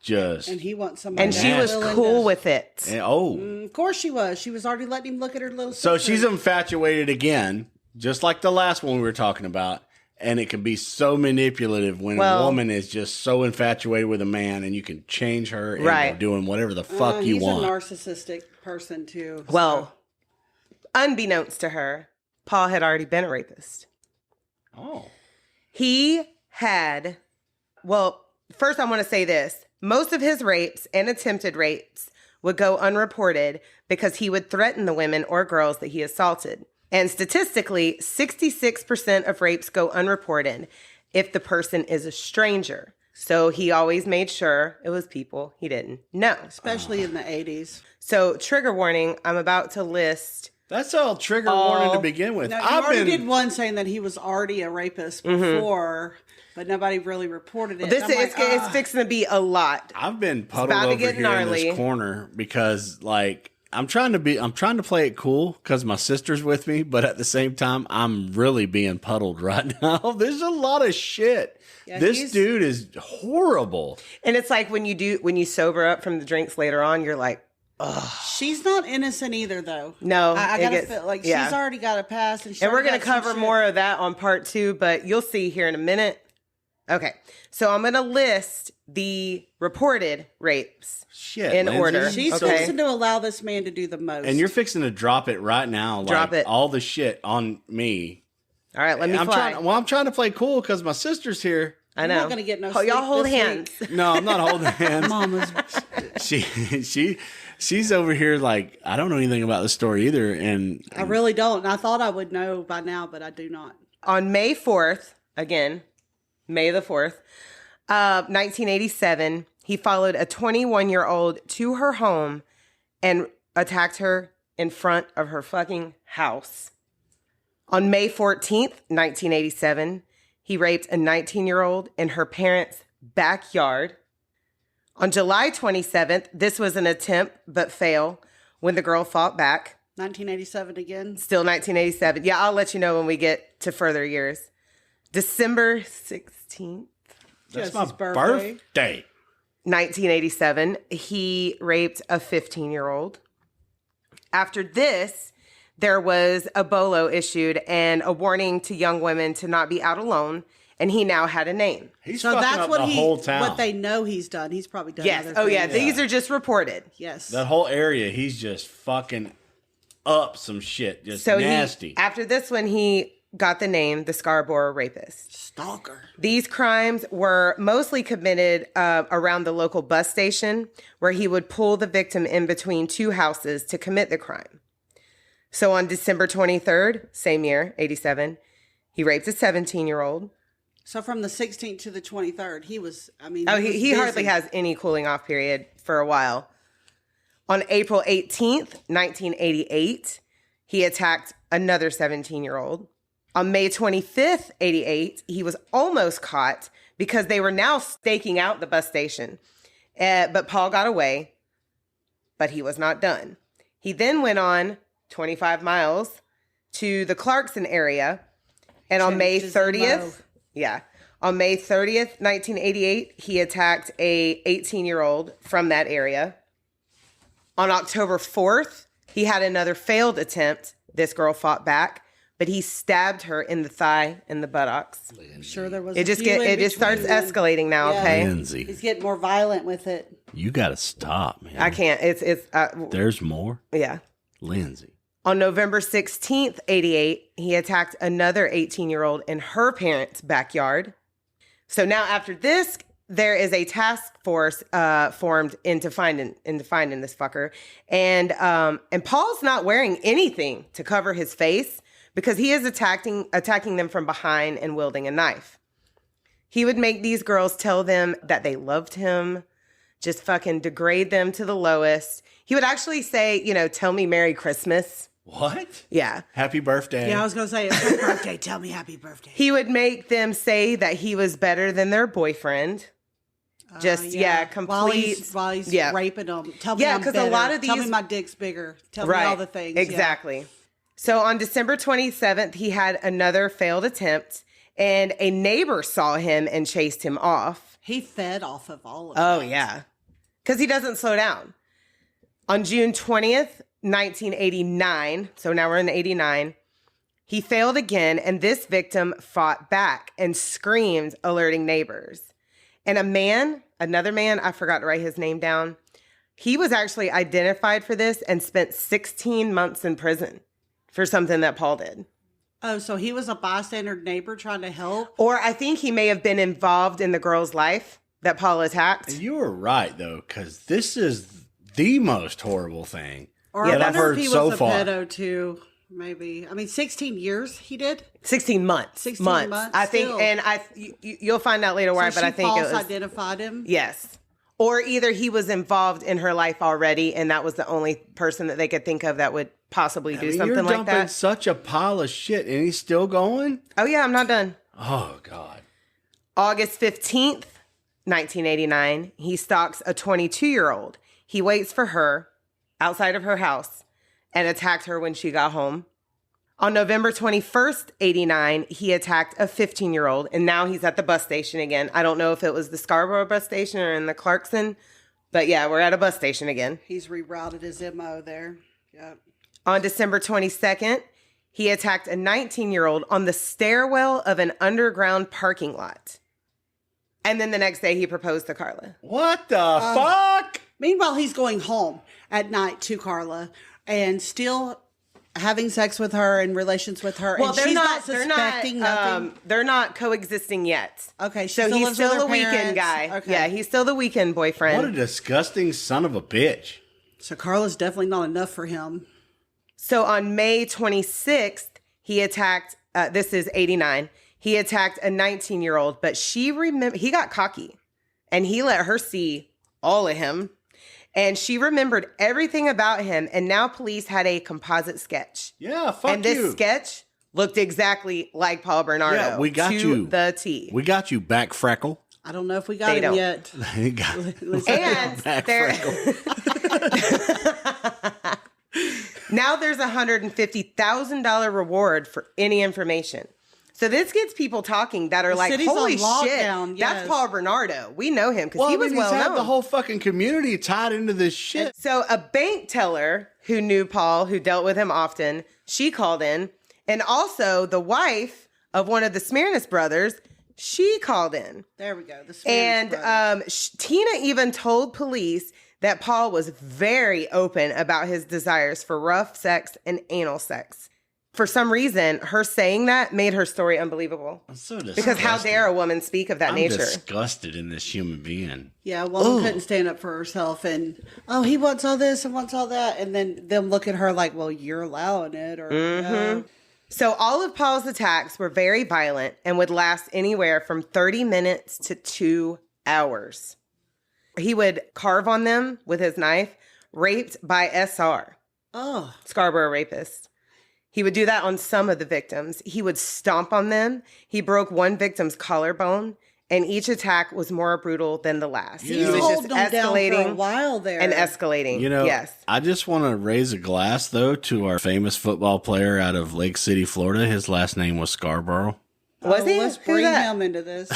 just. And he wants somebody. And that's she was willing cool to- with it. oh. Of course she was. She was already letting him look at her little So sister. she's infatuated again, just like the last one we were talking about. And it can be so manipulative when a woman is just so infatuated with a man and you can change her into Right. doing whatever the fuck you want. He's a narcissistic person, too. Well, unbeknownst to her, Paul had already been a rapist. Oh. He had, first I want to say this. Most of his rapes and attempted rapes would go unreported because he would threaten the women or girls that he assaulted. And statistically, 66% of rapes go unreported if the person is a stranger. So he always made sure it was people he didn't know. Especially in the 80s. So trigger warning, I'm about to list. That's all trigger warning to begin with. Now, you already did one saying that he was already a rapist before, but nobody really reported it. This I'm is it's fixing to be a lot. I've been puddled about to over get here in gnarly. this corner because I'm trying to play it cool because my sister's with me, but at the same time, I'm really being puddled right now. There's a lot of shit. Yeah, this dude is horrible. And it's like when you sober up from the drinks later on, you're like, She's not innocent either, though. no. I it gotta gets- feel like yeah. she's already got a pass, and, And we're going going to cover more of that on part 2, but you'll see here in a minute. Okay. So I'm going to list the reported rapes. Shit. In Lindsay. order. She's Okay. fixing to allow this man to do the most. And you're fixing to drop it right now. Drop it. All the shit on me. All right, let me fly. I'm trying to play cool because my sister's here. I know. You're not gonna get no Y'all sleep hold this hands. week. No, I'm not holding hands. Mama's. She's over here like I don't know anything about the story either, and I really don't. And I thought I would know by now, but I do not. On May 4th, again, May the 4th, 1987, he followed a 21-year-old to her home and attacked her in front of her fucking house. On May 14th, 1987, he raped a 19-year-old in her parents' backyard. On July 27th, this was an attempt but fail when the girl fought back. 1987 again. Still 1987. Yeah, I'll let you know when we get to further years. December 16th, That's Jesse's my birthday. 1987, he raped a 15-year-old. After this, there was a BOLO issued and a warning to young women to not be out alone, and he now had a name. He's So fucking that's up what the whole town. what they know he's done. He's probably done. Yes. Other Oh, yeah. things. These are just reported. Yes. That whole area, he's just fucking up some shit. Just So nasty. after this one, he got the name the Scarborough Rapist. Stalker. These crimes were mostly committed around the local bus station, where he would pull the victim in between two houses to commit the crime. So on December 23rd, same year, 87, he raped a 17-year-old. So from the 16th to the 23rd, he was, I mean. Oh, was he busy. hardly has any cooling off period for a while. On April 18th, 1988, he attacked another 17-year-old. On May 25th, 88, he was almost caught because they were now staking out the bus station. But Paul got away, but he was not done. He then went on 25 miles to the Clarkson area. And on May 30th, on May 30th, 1988, he attacked a 18-year-old from that area. On October 4th, he had another failed attempt. This girl fought back, but he stabbed her in the thigh and the buttocks. I'm sure there was. It just starts escalating now. Yeah. Okay, Lindsay, He's getting more violent with it. you gotta stop, man. I can't. There's more. Yeah. Lindsay. On November 16th, 88, he attacked another 18-year-old in her parents' backyard. So now after this, there is a task force formed into finding this fucker. And Paul's not wearing anything to cover his face because he is attacking them from behind and wielding a knife. He would make these girls tell them that they loved him, just fucking degrade them to the lowest. He would actually say, tell me Merry Christmas. What? Yeah. Happy birthday. Yeah, I was going to say, it's my birthday. Tell me happy birthday. He would make them say that he was better than their boyfriend. While he's raping them. Tell me I'm better. A lot of these... Tell me my dick's bigger. Tell me all the things. Exactly. Yeah. So on December 27th, he had another failed attempt, and a neighbor saw him and chased him off. He fed off of all of Oh, that. yeah. Because he doesn't slow down. On June 20th, 1989, so now we're in 89, he failed again, and this victim fought back and screamed, alerting neighbors. And another man, I forgot to write his name down, he was actually identified for this and spent 16 months in prison for something that Paul did. Oh, so he was a bystander neighbor trying to help? Or I think he may have been involved in the girl's life that Paul attacked. You were right, though, because this is the most horrible thing Or that I I've wonder heard if he so was a far. pedo too, maybe. I mean, 16 years he did? 16 months. 16 months, I think, still. and you'll find out later why, So but I she think it false was... identified him? Yes. Or either he was involved in her life already, and that was the only person that they could think of that would possibly do something you're like dumping that. such a pile of shit, and he's still going? Oh, yeah, I'm not done. Oh, God. August 15th, 1989, he stalks a 22-year-old. He waits for her outside of her house and attacked her when she got home. On November 21st, 89, he attacked a 15-year-old, and now he's at the bus station again. I don't know if it was the Scarborough bus station or in the Clarkson, but yeah, we're at a bus station again. He's rerouted his MO there. Yep. On December 22nd, he attacked a 19-year-old on the stairwell of an underground parking lot. And then the next day, he proposed to Carla. What the fuck? Meanwhile, he's going home at night to Carla and still having sex with her and relations with her. Well, and they're she's not suspecting nothing. They're not coexisting yet. Okay, so still he's lives with still her the weekend parents. guy. Okay. Yeah, he's still the weekend boyfriend. What a disgusting son of a bitch. So Carla's definitely not enough for him. So on May 26th, he attacked, this is 89, he attacked a 19-year-old, but he got cocky and he let her see all of him. And she remembered everything about him, and now police had a composite sketch. Yeah, fuck and this sketch looked exactly like Paul Bernardo. Yeah, we got to you. the T. We got you back, Freckle. I don't know if we got him don't. yet. And Back, there, Freckle. now there's a $150,000 reward for any information. So this gets people talking that are The like, city's holy on shit, lockdown, yes. that's Paul Bernardo. We know him because he was he's well had known. the whole fucking community tied into this shit. So a bank teller who knew Paul, who dealt with him often, she called in. And also the wife of one of the Smirnis brothers, she called in. There we go. The Spanish And brothers. Tina even told police that Paul was very open about his desires for rough sex and anal sex. For some reason, her saying that made her story unbelievable. I'm so disgusted. Because how dare a woman speak of that I'm nature? disgusted in this human being. Yeah, woman couldn't stand up for herself, and he wants all this and wants all that, and then them look at her like, well, you're allowing it, or no. So all of Paul's attacks were very violent and would last anywhere from 30 minutes to 2 hours. He would carve on them with his knife, raped by SR, Scarborough Rapist. He would do that on some of the victims. He would stomp on them. He broke one victim's collarbone, and each attack was more brutal than the last. He's He was holding them down for a while there. and escalating. You know, yes. I just want to raise a glass, though, to our famous football player out of Lake City, Florida. His last name was Scarborough. Was he? Let's Who's bring that? him into this.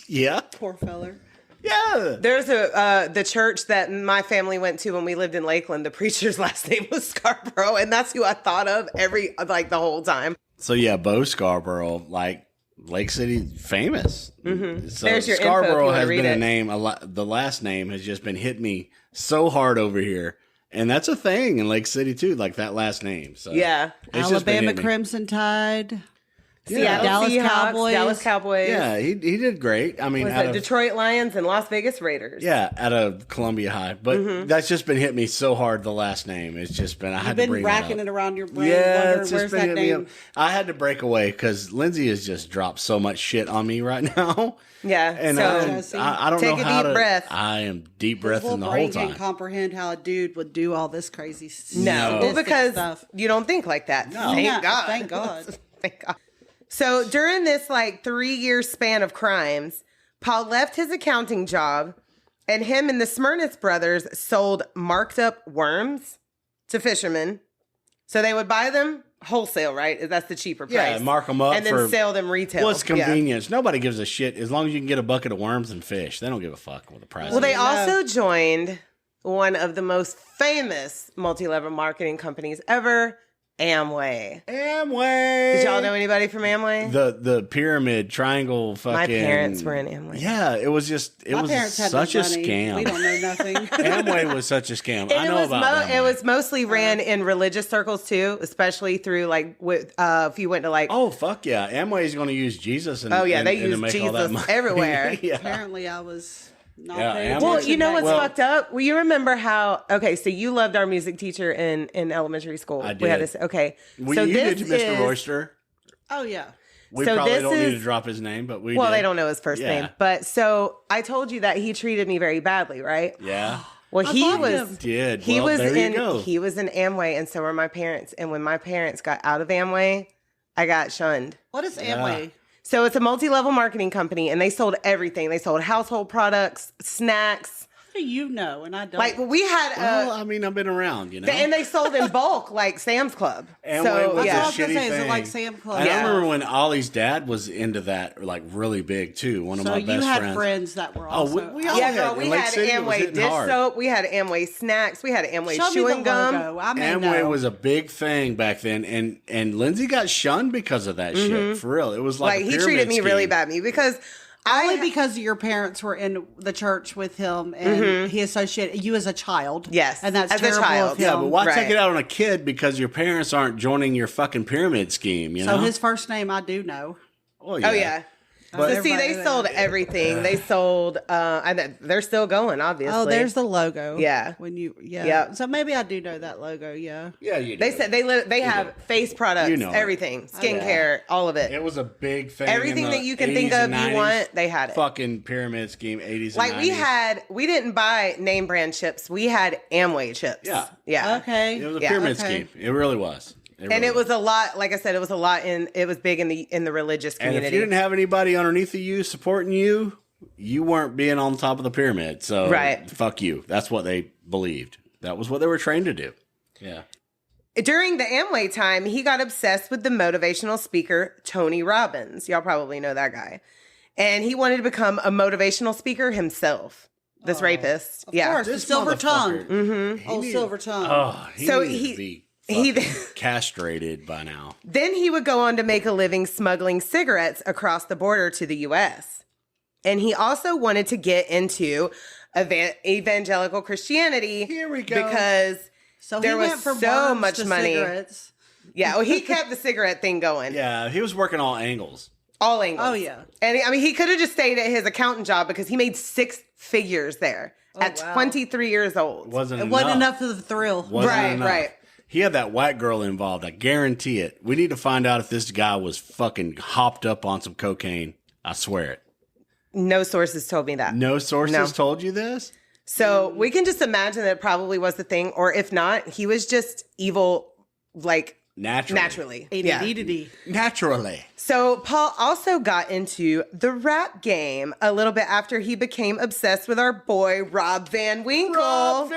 Yeah. Poor feller. Yeah. There's the church that my family went to when we lived in Lakeland. The preacher's last name was Scarborough, and that's who I thought of the whole time. So, yeah, Bo Scarborough, like Lake City famous. Mm-hmm. So There's your info if you Scarborough wanna has read been a it. name, the last name has just been hitting me so hard over here. And that's a thing in Lake City, too, like that last name. So Yeah. it's just been Alabama hitting me. Crimson Tide. Seattle Dallas Seahawks, Cowboys. Dallas Cowboys. Yeah, he did great. I mean, Was out it of, Detroit Lions and Las Vegas Raiders? yeah, out of Columbia High. But that's just been hitting me so hard, the last name. It's just been, I had You've to been bring racking it it up. around your brain. Yeah, wondering it's where's just been that hitting me name. up. I had to break away because Lindsay has just dropped so much shit on me right now. Yeah. And so I don't take know a how deep to. breath. I am deep His breathing little the whole brain time. can't comprehend how a dude would do all this crazy no, sadistic because stuff. you don't think like that. No. Thank Yeah, God. thank God. Thank God. So during this 3-year span of crimes, Paul left his accounting job, and him and the Smirnis brothers sold marked up worms to fishermen. So they would buy them wholesale, right? That's the cheaper price. Yeah, mark them up and then for- sell them retail. Well, it's Yeah. convenience. Nobody gives a shit as long as you can get a bucket of worms and fish. They don't give a fuck what the price Well, they is. also joined one of the most famous multi-level marketing companies ever, Amway. Amway. Did y'all know anybody from Amway? The pyramid triangle fucking. My parents were in Amway. Yeah, it was My was parents had such no a money. scam. We don't know nothing. Amway was such a scam. I And know about Amway. it was mostly ran in religious circles too, especially through if you went to Oh fuck yeah! Amway is going to use Jesus. And, oh yeah, they and to use make all that Jesus money. everywhere. yeah. Apparently, I was not Yeah, paying Amway- Well, attention you know back what's then. fucked up? Well, you remember how? Okay, so you loved our music teacher in elementary school. I We had did. this. Okay, Well, so you this did, Mr. is Royster. Oh yeah. We So probably this don't need is- to drop his name, but we. well, did. they don't know his first Yeah. name, but so I told you that he treated me very badly, right? Yeah. Well, I he loved was. him. Did. He Well, was there in. you go. He was in Amway, and so were my parents. And when my parents got out of Amway, I got shunned. What is Amway? So it's a multi-level marketing company, and they sold everything. They sold household products, snacks. How do you know? And I don't. Like we had, Well, I mean, I've been around, you know. and they sold in bulk, like Sam's Club. Amway So was That's yeah, what I was gonna shitty say. Is it thing. like Sam Club? And I Yeah. remember when Ollie's dad was into that, like really big too. One of So my you best had friends. that were Oh, also. we all yeah, had. girl. We in Lake had City, it was Amway hitting dish hard. soap. We had Amway snacks. We had Amway Show me chewing the gum. logo. I may Amway know. was a big thing back then, and Lindsay got shunned because of that shit. For real, it was like Like a he pyramid treated me really scheme. badly because Only because your parents were in the church with him and he associated you as a child. Yes, And that's as a terrible child. of him. Yeah, but why Right. take it out on a kid because your parents aren't joining your fucking pyramid scheme? You So know. his first name I do know. Well, Oh yeah. So see, they sold everything. They sold, and they're still going, obviously. Oh, there's the logo. Yeah. Yeah. So maybe I do know that logo. Yeah. Yeah, you do. They said they have face products, everything, skincare, all of it. It was a big thing. Everything in the that you can 80s think of, and 90s. you want, they had it. Fucking pyramid scheme, 80s Like and 90s. we didn't buy name brand chips. We had Amway chips. Yeah. Okay. It was a pyramid scheme. It really was. It was a lot, like I said, it was big in the religious community. And if you didn't have anybody underneath of you supporting you, you weren't being on top of the pyramid. So fuck you. That's what they believed. That was what they were trained to do. Yeah. During the Amway time, he got obsessed with the motivational speaker, Tony Robbins. Y'all probably know that guy. And he wanted to become a motivational speaker himself. This rapist. Of course, the silver tongue. Mm-hmm. Oh, silver tongue. Oh, he castrated by now. Then he would go on to make a living smuggling cigarettes across the border to the U.S. And he also wanted to get into evangelical Christianity. Here we go. Because there was so much money. Cigarettes. Yeah, well, he kept the cigarette thing going. Yeah, he was working all angles. All angles. Oh, yeah. And he could have just stayed at his accountant job because he made 6 figures there at 23 years old. It wasn't enough for the thrill. Right. He had that white girl involved. I guarantee it. We need to find out if this guy was fucking hopped up on some cocaine. I swear it. No sources told me that. No sources told you this? So we can just imagine that it probably was the thing. Or if not, he was just evil, like, naturally. Naturally. So Paul also got into the rap game a little bit after he became obsessed with our boy Rob Van Winkle.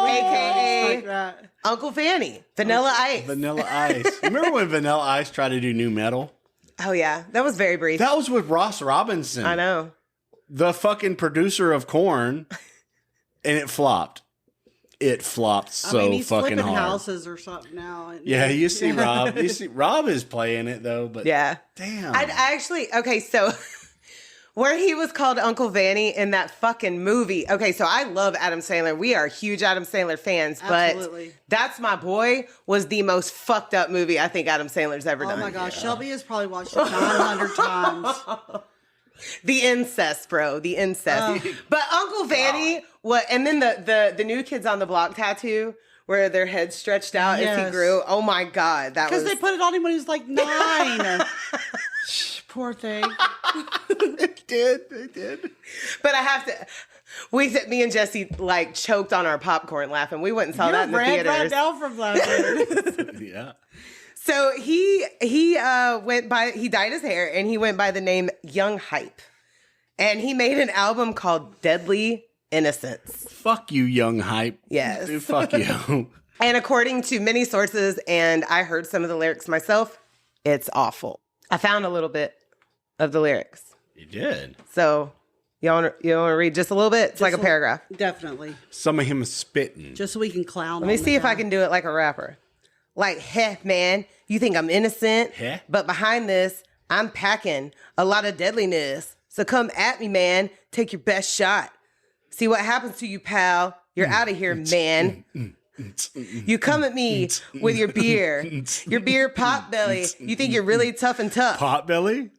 AKA Uncle Fanny. Vanilla Ice. Vanilla Ice. Remember when Vanilla Ice tried to do new metal? Oh, yeah. That was very brief. That was with Ross Robinson. I know. The fucking producer of Korn. And it flopped. It flopped so he's fucking flipping hard. houses or something now. Yeah, you see Rob. Rob is playing it though, but yeah, damn. I actually so where he was called Uncle Vanny in that fucking movie. Okay, so I love Adam Sandler. We are huge Adam Sandler fans, Absolutely. But That's My Boy was the most fucked up movie I think Adam Sandler's ever done. Oh my gosh, Shelby has probably watched it 900 times. The incest, bro. The incest. But Uncle Vanny, and then the New Kids on the Block tattoo where their heads stretched out as he grew. Oh my God. Because they put it on him when he was like 9. Poor thing. They did. But I have to. Me and Jesse like choked on our popcorn laughing. We went and saw that in the theaters. Right down from laughing. Yeah. So he dyed his hair and he went by the name Young Hype. And he made an album called Deadly Innocence. Fuck you, Young Hype. Yes. Dude, fuck you. And according to many sources, and I heard some of the lyrics myself, it's awful. I found a little bit of the lyrics. You did? So you want to read just a little bit? It's like a paragraph. Definitely. Some of him spitting. Just so we can clown. Let me see if I can do it like a rapper. Like, heh, man, you think I'm innocent? Heh? But behind this, I'm packing a lot of deadliness. So come at me, man. Take your best shot. See what happens to you, pal. You're out of here, man. You come at me with your beer pot belly. You think you're really tough and tough. Pot belly?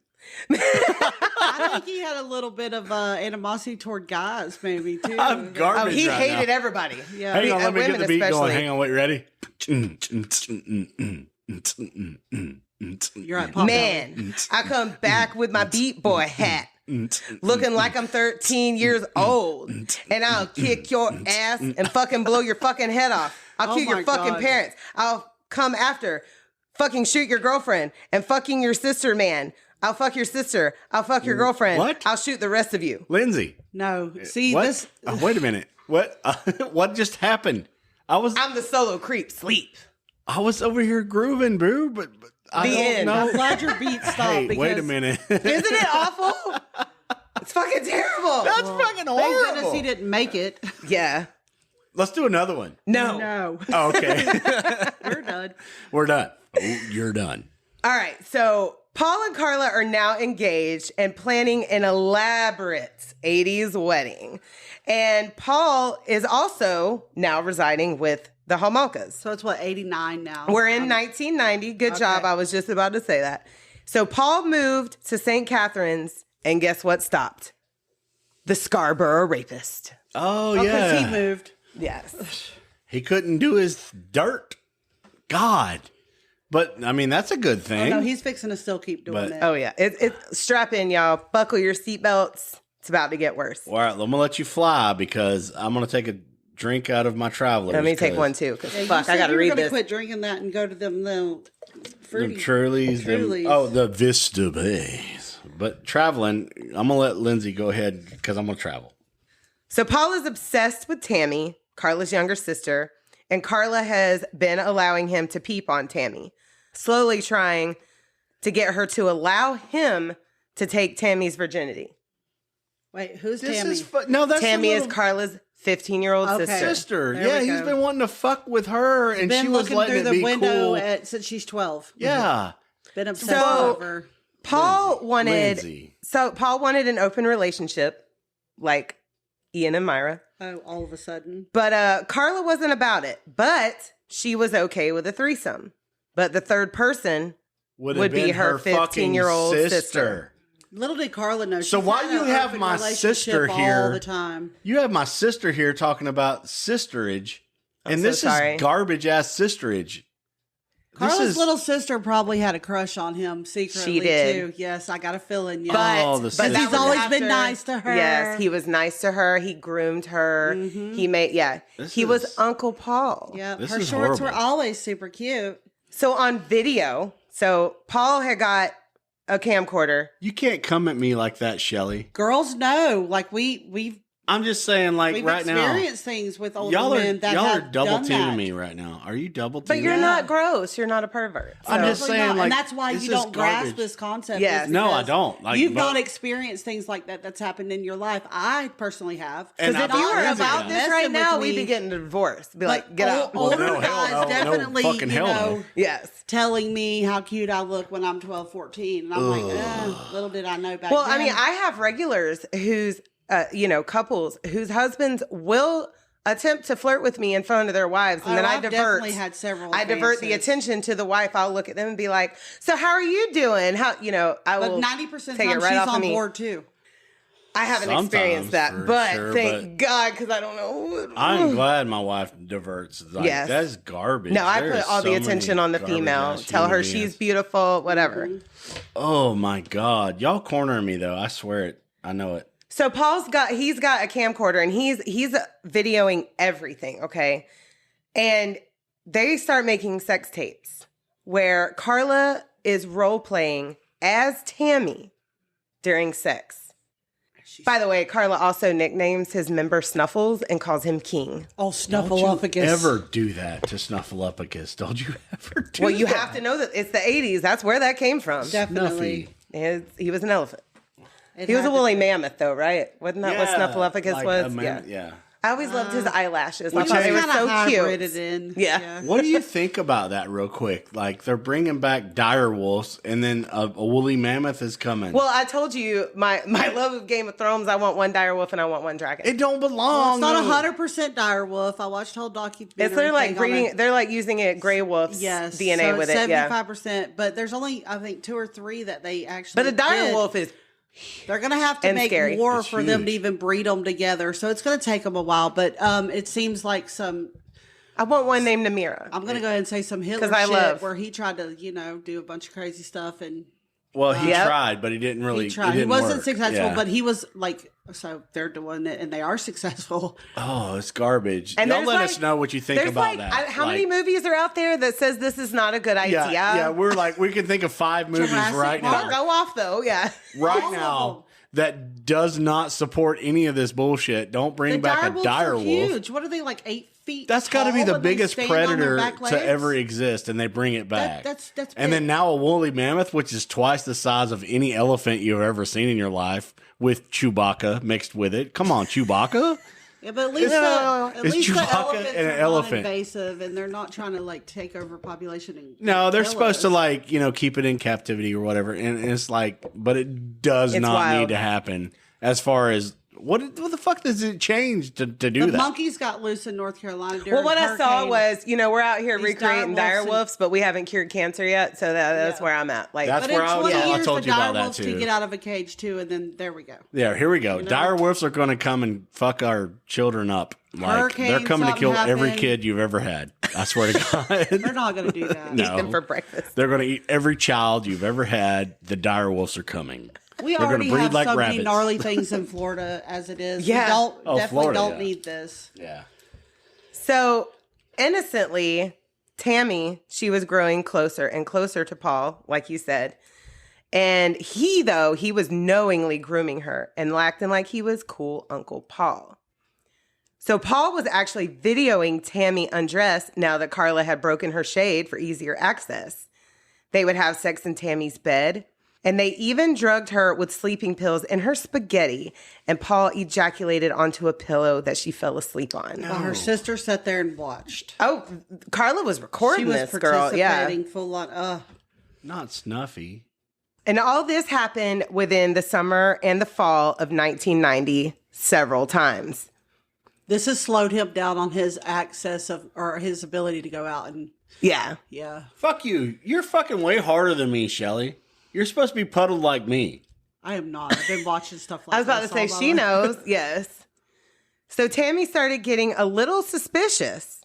I think he had a little bit of animosity toward guys, maybe, too. I'm garbage He right hated now. everybody. Yeah. Hang on, let me get the beat especially. going. Hang on, wait, ready? You're right, Pop Man, I come back with my Beat Boy hat. Looking like I'm 13 years old. And I'll kick your ass and fucking blow your fucking head off. I'll kill your fucking parents. I'll come after. Fucking shoot your girlfriend. And fucking your sister, man. I'll fuck your sister. I'll fuck your girlfriend. What? I'll shoot the rest of you. Lindsay. No. See, What? this. Wait a minute. What? What just happened? I'm the solo creep. Sleep. I was over here grooving, bro, but I The don't end. know. I'm glad your beat stopped. Hey, because wait a minute. Isn't it awful? It's fucking terrible. That's fucking Thank horrible. goodness he didn't make it. Yeah. Let's do another one. No. No. Oh, okay. We're done. We're done. Oh, you're done. All right. So Paul and Carla are now engaged and planning an elaborate 80s wedding. And Paul is also now residing with the Homolkas. So it's what, 89 now? We're in 1990. Good job. I was just about to say that. So Paul moved to St. Catharines, and guess what stopped? The Scarborough Rapist. Oh, Because yeah. he moved. Yes. He couldn't do his dirt. God. But, I mean, that's a good Oh, thing. no, he's fixing to still keep doing But- it. Oh, yeah. Strap in, y'all. Buckle your seatbelts. It's about to get worse. All right, I'm going to let you fly because I'm going to take a drink out of my travelers. Let me take one, too, because Yeah, fuck, I got to you read were gonna this. quit drinking that and go to them little fruity. The Trulies. Trulies. The Vista Bays. But traveling, I'm going to let Lindsay go ahead because I'm going to travel. So Paul is obsessed with Tammy, Carla's younger sister, and Carla has been allowing him to peep on Tammy, slowly trying to get her to allow him to take Tammy's virginity. Wait, who's This Tammy? is no, that's Tammy the is little Carla's 15-year-old Okay. sister. sister. There Yeah, we he's go. been wanting to fuck with her, and Been she was looking letting through it the be window cool. since she's 12. Yeah. Been obsessed So- over. Paul Lindsay. wanted an open relationship, like Ian and Myra. Oh, all of a sudden. But Carla wasn't about it. But she was okay with a threesome. But the third person Would be been her fucking 15-year-old sister. Little did Carla know. So she's why had you an have open my relationship sister all here? the time? You have my sister here talking about sisterage, and so this sorry. is garbage ass sisterage. Carla's little sister probably had a crush on him secretly She did. too. Yes, I got a feeling. Yeah. But, Oh, the but sister. that He's was always after- been nice to her. Yes, he was nice to her. He groomed her. He made, This he was is- Uncle Paul. Yeah, This her is shorts were horrible. always super cute. So on video, Paul had got a camcorder. You can't come at me like that, Shelly. Girls know, like we've I'm just saying, like right now, experienced things with older y'all are men that y'all are have double done teaming that. me right now. Are you double But teaming? you're me? not gross. You're not a pervert. I'm So- just Absolutely saying, not. like, and that's why this you is don't grasp garbage. this concept. Yes. is No, I because don't. Like, you've but- not experienced things like that that's happened in your life. I personally have. And Because if I you were believe about it. this Messing right with now, me. we'd be getting divorced. Be But like, get out. older no, hell guys no. No definitely, fucking hell no. Yes. telling me how cute I look when I'm 12, 14. And I'm like, little did I know back Well, then. I mean, I have regulars whose, couples whose husbands will attempt to flirt with me in front of their wives, and then I I've divert. definitely had several I divert the advances. attention to the wife. I'll look at them and be like, "So how are you doing? How I But will 90% of the take time it right she's off of on me. board too. I haven't Sometimes, experienced that, for but sure, thank God, because I don't know. I'm glad my wife diverts. Like, Yes. that's garbage. No, I There put is all so the attention many on the garbage female. ass Tell her human she's beings. beautiful, whatever. Oh my God, y'all cornering me though. I swear it. I know it. So he's got a camcorder and he's videoing everything, okay? And they start making sex tapes where Carla is role playing as Tammy during sex. By the way, Carla also nicknames his member Snuffles and calls him King. Oh, Don't Snuffleupagus. you ever do that to Snuffleupagus? Don't you ever do Well, you that? have to know that it's the 80s. That's where that came from. Definitely. He was an elephant. It He was had a to woolly be. mammoth, though, right? Wasn't that what Snuffleupagus like was? a man- yeah. I always loved his eyelashes. I Which thought I they were Kinda so hybrided cute. in. Yeah. What do you think about that, real quick? Like they're bringing back dire wolves, and then a woolly mammoth is coming. Well, I told you my love of Game of Thrones. I want one dire wolf and I want one dragon. it don't belong. It's not though. 100% dire wolf. I watched a whole documentary. It's they're like thing on breeding. it. They're like using it gray wolf's Yes, DNA so with it's it. Yeah. 75%, but there's only I think 2 or 3 that they actually. But a dire did. wolf is. They're gonna have to and make scary. more It's for them to huge. even breed them together. So it's gonna take them a while. But it seems like some. I want one named Namira. I'm gonna go ahead and say some Hitler 'Cause I shit love- where he tried to do a bunch of crazy stuff and Well, he Yep. tried, but he didn't really. he tried. He didn't wasn't work. successful, Yeah. but he was like. So they're doing it, and they are successful. Oh, it's garbage. And Y'all there's let like- us know what you think There's about like that. how many movies are out there that says this is not a good idea? Yeah, we're like we can think of 5 movies Jurassic right Park. now. Go off though. Yeah. Right All of now them. that does not support any of this bullshit. Don't bring The back dire a wolves dire are wolf. huge. What are they like 8 feet? That's got to be tall the and they biggest stand on their predator back to legs? ever exist, and they bring it back. that's and big. then now a woolly mammoth, which is twice the size of any elephant you've ever seen in your life, with Chewbacca mixed with it. Come on, Chewbacca. Yeah, but at least It's the Chewbacca elephants and an are elephant. non-invasive, and they're not trying to like take over population. And No, they're kill supposed to us. like keep it in captivity or whatever, and it's like, but it does It's not wild. need to happen as far as What the fuck does it change to do The that? monkeys got loose in North Carolina during Well, what I saw hurricane. was, we're out here These recreating dire dire wolves, but we haven't cured cancer yet. So that's Yeah. where I'm at. Like, That's But where in I 20 was- I years, told the you about dire that, wolves too. can get out of a cage too, and then there we go. Yeah, here we go. Dire wolves are going to come and fuck our children up. Like, Hurricane, they're coming to kill something every happened. kid you've ever had. I swear to God. They're not going to do that. No. eat them for breakfast. They're going to eat every child you've ever had. The dire wolves are coming. We They're already gonna breed have like so many rabbits. gnarly things in Florida as it is. Yeah. We definitely Florida, don't yeah. need this. Yeah. So innocently, Tammy, she was growing closer and closer to Paul, like you said. And he was knowingly grooming her and acting like he was cool Uncle Paul. So Paul was actually videoing Tammy undress now that Carla had broken her shade for easier access. They would have sex in Tammy's bed, and they even drugged her with sleeping pills in her spaghetti, and Paul ejaculated onto a pillow that she fell asleep on. While her sister sat there and watched. Oh, Carla was She recording was this, girl. Yeah. participating full on. Not Snuffy. And all this happened within the summer and the fall of 1990 several times. This has slowed him down on his access or his ability to go out and Yeah. Fuck you. You're fucking way harder than me, Shelly. You're supposed to be puddled like me. I am not. I've been watching stuff like I was about to this say, all my she life. knows. Yes. So Tammy started getting a little suspicious.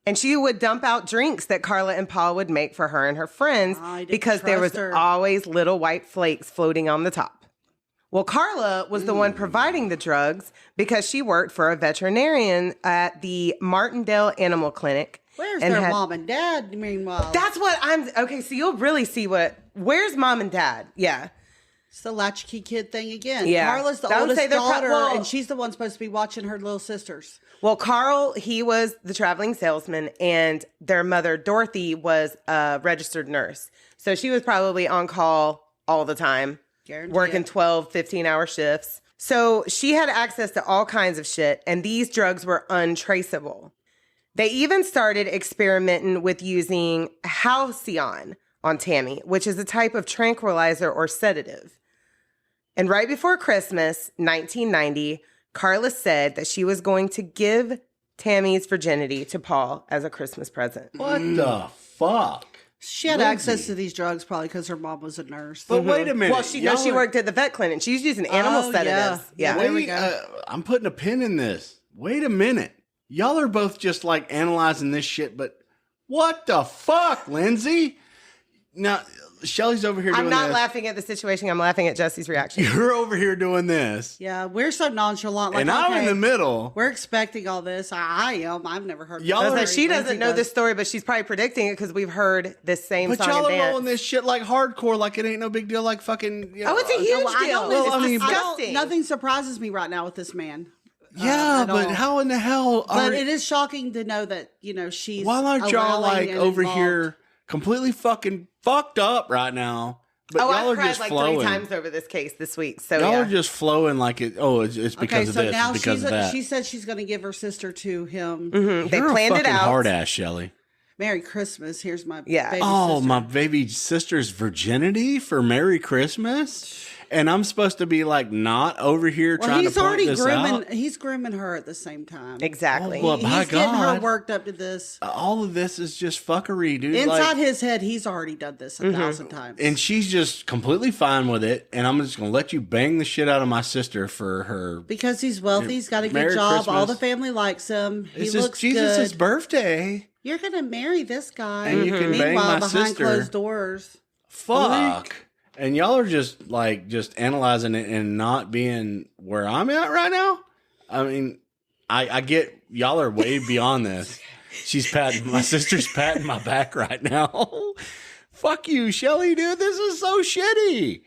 And she would dump out drinks that Carla and Paul would make for her and her friends I didn't because there was trust her. always little white flakes floating on the top. Well, Carla was the one providing the drugs because she worked for a veterinarian at the Martindale Animal Clinic. Where's and their had- mom and dad, meanwhile? That's what okay, so you'll really see where's mom and dad? Yeah. It's the latchkey kid thing again. Yeah. Carla's the I would oldest say they're daughter, well- and she's the one supposed to be watching her little sisters. Well, Carl, he was the traveling salesman, and their mother, Dorothy, was a registered nurse. So she was probably on call all the time, Guaranteed. working 12, 15-hour shifts. So she had access to all kinds of shit, and these drugs were untraceable. They even started experimenting with using Halcyon on Tammy, which is a type of tranquilizer or sedative. And right before Christmas, 1990, Carla said that she was going to give Tammy's virginity to Paul as a Christmas present. What the fuck? She had Lindsay. access to these drugs probably because her mom was a nurse. But wait a minute. Well, she knows she worked at the vet clinic. She was using animal Oh, sedatives. yeah. Yeah. There we go. I'm putting a pin in this. Wait a minute. Y'all are both just like analyzing this shit, but what the fuck, Lindsay? Now, Shelly's over here doing I'm not this. laughing at the situation. I'm laughing at Jesse's reaction. You're over here doing this. Yeah, we're so nonchalant. Like, And I'm okay, in the middle. We're expecting all this. I am. I've never heard. Y'all this are- So story. she doesn't Lindsay know does. this story, but she's probably predicting it because we've heard this same But song y'all and are dance. rolling this shit like hardcore, like it ain't no big deal, like fucking. You know, Oh, it's a huge Well, I deal. don't. Well, It's I mean, disgusting. Nothing surprises me right now with this man. Yeah, at but all. how in the hell are But it is shocking to know that she's. why aren't y'all allowing like and over involved. here completely fucking fucked up right now? But Oh, y'all I've are cried just like flowing. 3 times over this case this week. So Y'all yeah. are just flowing like it. Oh, it's because Okay, of so this. now It's because of that. she said she's going to give her sister to him. They You're planned a it fucking out. hard ass, Shelly. Merry Christmas. Here's my Yeah. baby Oh, sister. my baby sister's virginity for Merry Christmas, and I'm supposed to be like not over here Well, trying he's to point already this grooming. out. He's grooming her at the same time. Exactly. Oh, well, by He's getting her God. worked up to this. All of this is just fuckery, dude. Inside Like, his head, he's already done this 1,000 times. and she's just completely fine with it, and I'm just gonna let you bang the shit out of my sister for her. Because he's wealthy, he's got a good Merry job. All the Christmas. family likes him. He It's looks just Jesus' good. birthday. You're gonna marry this guy, And you can bang Meanwhile, my behind sister. closed doors. Fuck. And y'all are just analyzing it and not being where I'm at right now. I mean, I get y'all are way beyond this. She's patting my sister's patting my back right now. Fuck you, Shelly, dude. This is so shitty.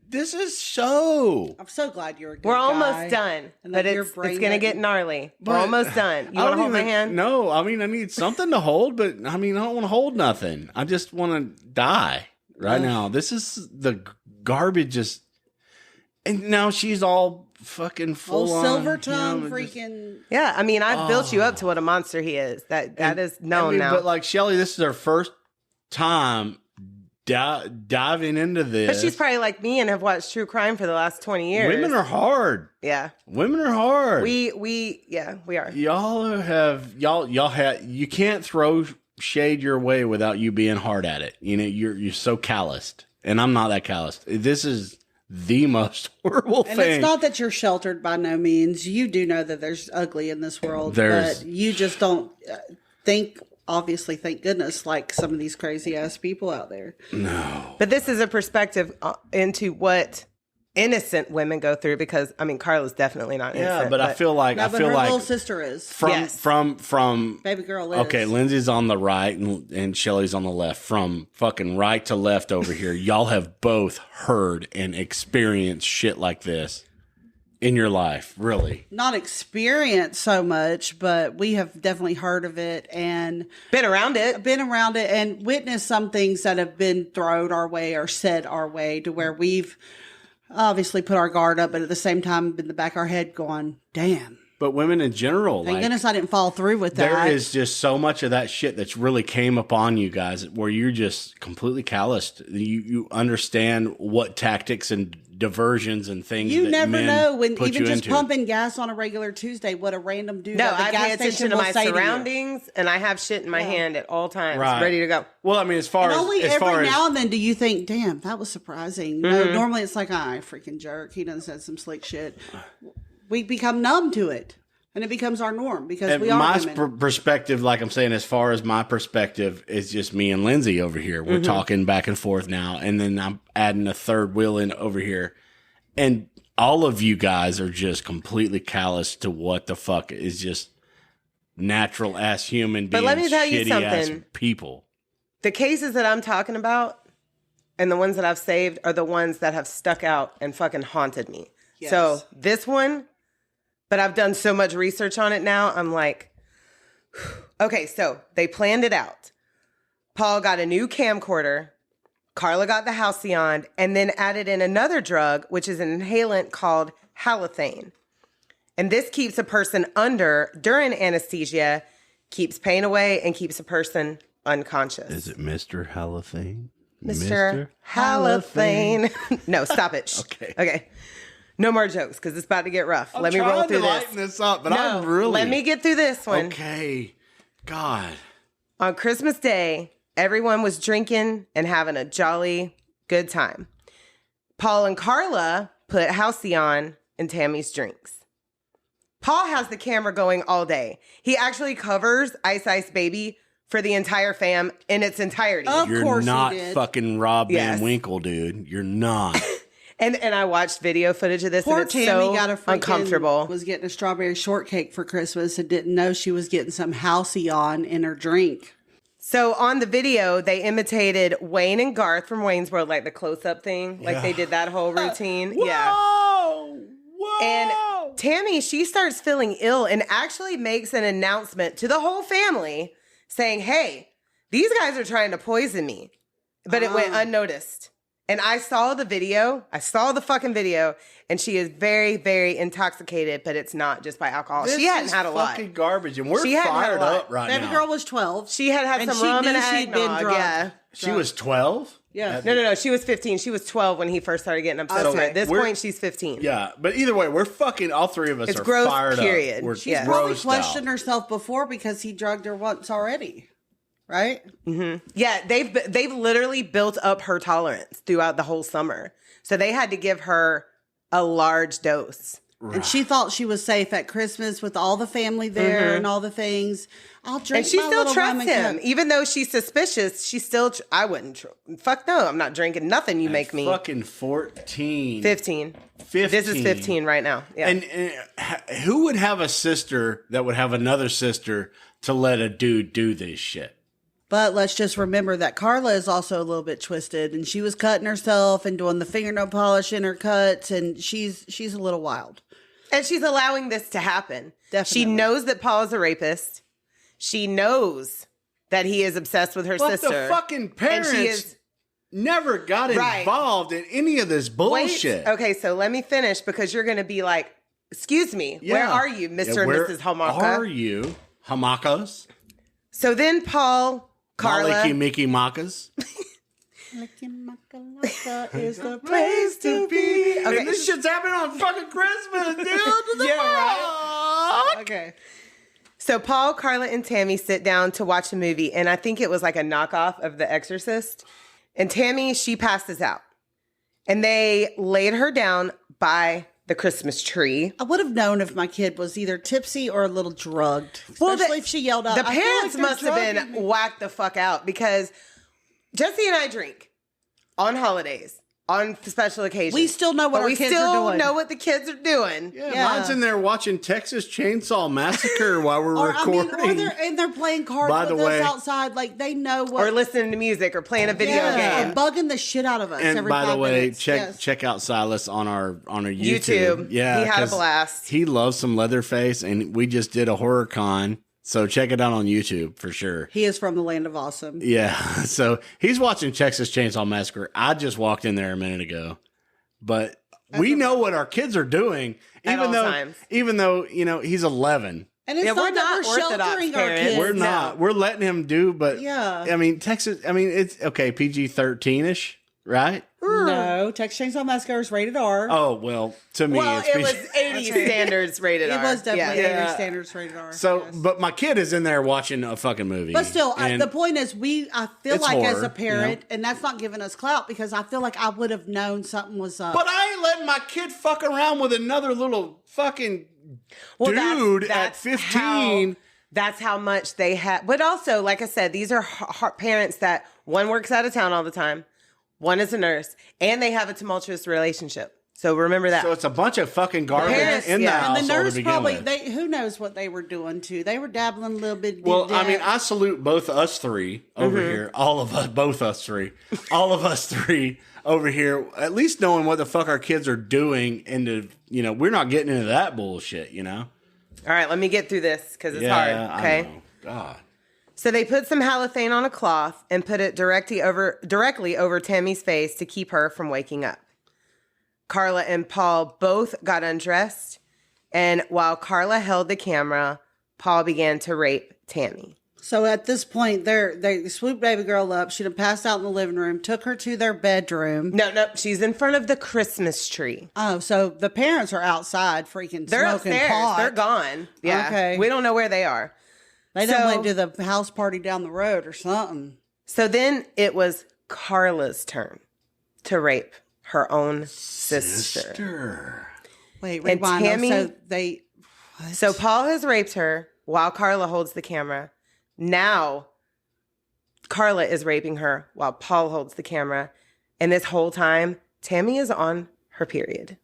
This is so. I'm so glad you're a good We're guy. almost done, And but that your it's brain going to get doesn't- gnarly. We're But almost done. You I want to don't hold my even- hand? No, I mean I need something to hold, but I mean I don't want to hold nothing. I just want to die right now. This is the garbage. Just and now she's all fucking full Oh, on, silver you tongue, know, just- freaking. Yeah, I mean, I've built you up to what a monster he is. That is known I mean, now. But like Shelly, this is her first time diving into this. But she's probably like me and have watched true crime for the last 20 years. Women are hard. Yeah. Women are hard. We are. Y'all have, you can't throw shade your way without you being hard at it. You know, you're so calloused. And I'm not that calloused. This is the most horrible thing. And it's not that you're sheltered by no means. You do know that there's ugly in this world, but you just don't obviously, thank goodness, like some of these crazy ass people out there. No. But this is a perspective into what innocent women go through, because I mean Carla's definitely not innocent. Yeah, but I feel like her little sister is from baby girl is. Okay, Lindsay's on the right and Shelly's on the left. From fucking right to left over here, y'all have both heard and experienced shit like this in your life, really. Not experienced so much, but we have definitely heard of it and been around it and witnessed some things that have been thrown our way or said our way, to where we've obviously put our guard up, but at the same time in the back of our head going, damn. But women in general, thank goodness I didn't fall through with that. There is just so much of that shit that's really came upon you guys where you're just completely calloused. You understand what tactics and diversions and things you that never men know when put even you just into. pumping gas on a regular Tuesday, what a random dude. No, at the I gas pay attention station to will my say surroundings, and I have shit in my hand at all times, ready to go. Well, I mean, as far and as only as every far now as, and then do you think, damn, that was surprising. No, normally it's like, freaking jerk. He done said some slick shit. We become numb to it. And it becomes our norm because we are my women. perspective, like I'm saying, as far as my perspective, is just me and Lindsay over here. We're talking back and forth now, and then I'm adding a third wheel in over here. And all of you guys are just completely callous to what the fuck is just natural ass human beings. But let me tell you shitty ass something. people. The cases that I'm talking about and the ones that I've saved are the ones that have stuck out and fucking haunted me. Yes. So this one, but I've done so much research on it now, I'm like, okay, so they planned it out. Paul got a new camcorder. Carla got the halcyon and then added in another drug, which is an inhalant called halothane. And this keeps a person under during anesthesia, keeps pain away, and keeps a person unconscious. Is it Mr. Halothane? Mr. Halothane. No, stop it. Okay. No more jokes because it's about to get rough. Let me roll through lighten this up, but No, I'm really... let me get through this one. Okay. God. On Christmas Day, everyone was drinking and having a jolly good time. Paul and Carla put halcyon in Tammy's drinks. Paul has the camera going all day. He actually covers Ice Ice Baby for the entire fam in its entirety. You're course not he did. fucking Rob Van Yes. Winkle, dude. You're not. And I watched video footage of this, Poor and it's Tammy so got a freaking, uncomfortable. was getting a strawberry shortcake for Christmas and didn't know she was getting some halcyon in her drink. So on the video, they imitated Wayne and Garth from Wayne's World, like the close-up thing. Like they did that whole routine. Yeah. Whoa! And Tammy, she starts feeling ill and actually makes an announcement to the whole family saying, hey, these guys are trying to poison me. But it went unnoticed. And I saw the video. I saw the fucking video. And she is very, very intoxicated, but it's not just by alcohol. This she hadn't is had a lot. fucking garbage, and we're She hadn't had a fired lot. up right Baby now. girl was 12. She had And some she rum knew and she'd been eggnog. drunk. Yeah. She was 12? Yeah. No. She was 15. She was 12 when he first started getting upset. Okay. So at this We're- point, she's 15. Yeah, but either way, we're fucking, all three of us It's are gross, fired period. up. We're She's She's probably grossed questioned out. herself before because he drugged her once already. Right? Yeah, they've literally built up her tolerance throughout the whole summer. So they had to give her a large dose. And she thought she was safe at Christmas with all the family there and all the things. I'll drink And she my still little rum trusts and him. Coke. Even though she's suspicious, she still, I wouldn't, fuck no, I'm not drinking nothing you make me. Fucking 14. 15. 15. This is 15 right now. Yeah. And who would have a sister that would have another sister to let a dude do this shit? But let's just remember that Carla is also a little bit twisted, and she was cutting herself and doing the fingernail polish in her cuts, and she's a little wild. And she's allowing this to happen. Definitely. She knows that Paul is a rapist. She knows that he is obsessed with her But sister. the fucking parents And she is never got involved in any of this bullshit. Wait, okay, so let me finish because you're going to be like, excuse me, where Yeah. are you, Mr. Yeah, and where Mrs. Homolka? are you? Hamakos? So then Paul, Carla, Maliki Mickey Makas? is the place to be. Okay, Okay. this shit's happening on fucking Christmas, dude. Yeah, right? Okay. So Paul, Carla, and Tammy sit down to watch a movie, and I think it was like a knockoff of The Exorcist. And Tammy, she passes out. And they laid her down by the Christmas tree. I would have known if my kid was either tipsy or a little drugged. Especially if she yelled out. The "I feel parents like must they're have drugging been me." whacked the fuck out because Jesse and I drink on holidays, on special occasions. We still know what But our we kids still are doing. know what the kids are doing. Yeah, mine's in there watching Texas Chainsaw Massacre while we're recording. They're playing cards By the with way- us outside. Like they know what. Or listening to music or playing a video yeah, game. bugging the shit out of us. And every by the 5 way, minutes. Yes. check out Silas on our YouTube. YouTube. Yeah, He had a 'cause blast. He loves some Leatherface, and we just did a horror con, so check it out on YouTube for sure. He is from the land of awesome. Yeah, so he's watching Texas Chainsaw Massacre. I just walked in there a minute ago, but we know what our kids are doing, At all times. even though he's 11. And it's Yeah, not we're that not we're Orthodox sheltering our parents. kids. We're not. We're letting him do, but Yeah. I mean, Texas. I mean, it's okay. PG-13ish, right? No, Texas Chainsaw Massacre is rated R. Oh well, to me, Well, it's it PG. was 80 standards rated it R. was definitely Yeah. 80 standards rated R. So, yes. but my kid is in there watching a fucking movie. But still, and the point is, I feel It's like as horror, a parent, and that's not giving us clout because I feel like I would have known something was up. But I ain't letting my kid fuck around with another little fucking dude at 15. That's how much they have. But also, like I said, these are parents that one works out of town all the time, one is a nurse, and they have a tumultuous relationship. So remember that. So it's a bunch of fucking garbage Parents, in the yeah. house. and the nurse to begin probably, with. who knows what they were doing too. They were dabbling a little bit. Well, I mean, I salute both us three over here. All of us, both us three, all of us three over here. At least knowing what the fuck our kids are doing, into we're not getting into that bullshit. All right, let me get through this because it's hard. Okay. I know. God. So they put some halothane on a cloth and put it directly over Tammy's face to keep her from waking up. Carla and Paul both got undressed, and while Carla held the camera, Paul began to rape Tammy. So at this point, they swooped baby girl up. She'd have passed out in the living room, took her to their bedroom. No, she's in front of the Christmas tree. Oh, so the parents are outside freaking They're smoking upstairs. pot. They're gone. Yeah. Okay. We don't know where they are. They done So- went to the house party down the road or something. So then it was Carla's turn to rape her own sister. Wait, And rewind. Tammy- So they. What? So Paul has raped her while Carla holds the camera. Now Carla is raping her while Paul holds the camera. And this whole time, Tammy is on her period.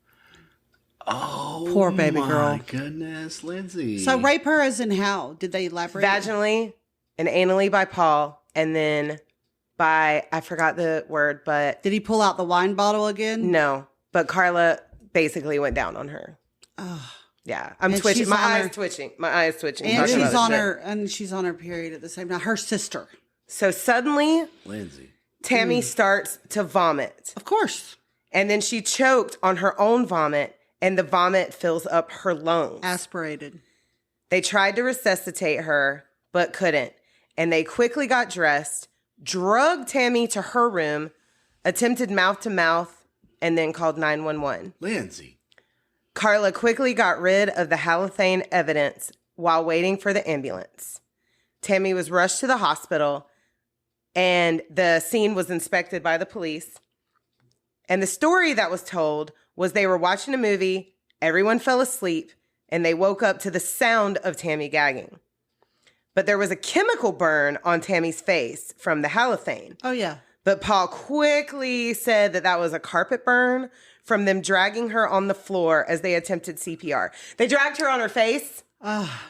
Oh, Poor baby my girl. goodness, Lindsay. So rape her as in how? Did they elaborate? Vaginally and anally by Paul, and then by, I forgot the word, but Did he pull out the wine bottle again? no. But Carla basically went down on her. Oh. Yeah, I'm And twitching. she's My on eyes her- twitching. My eyes twitching. And talking she's about this on shit. she's on her period at the same time. Her sister. So suddenly, Lindsay. Tammy starts to vomit. Of course. And then she choked on her own vomit, and the vomit fills up her lungs. Aspirated. They tried to resuscitate her, but couldn't. And they quickly got dressed, drugged Tammy to her room, attempted mouth to mouth, and then called 911. Lindsay. Carla quickly got rid of the halothane evidence while waiting for the ambulance. Tammy was rushed to the hospital, and the scene was inspected by the police. And the story that was told was they were watching a movie, everyone fell asleep, and they woke up to the sound of Tammy gagging. But there was a chemical burn on Tammy's face from the halothane. Oh, yeah. But Paul quickly said that was a carpet burn from them dragging her on the floor as they attempted CPR. They dragged her on her face.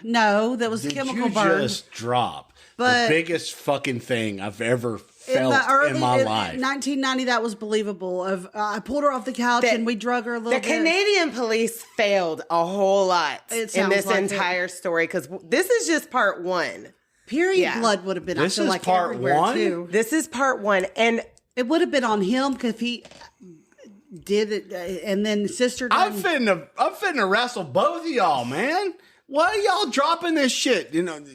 No, that was Did chemical you burn. just drop But- the biggest fucking thing I've ever In felt the early, in my in life? 1990, that was believable. I pulled her off the couch That- and we drug her a little The bit. Canadian police failed a whole lot It in sounds this like it. entire story because this is just part one. Period Yeah. blood would have been, This I feel is like, part everywhere, one? too. This is part one. And It would have been on him because he did it, and then sister I'm done. finna wrestle both of y'all, man. Why are y'all dropping this shit?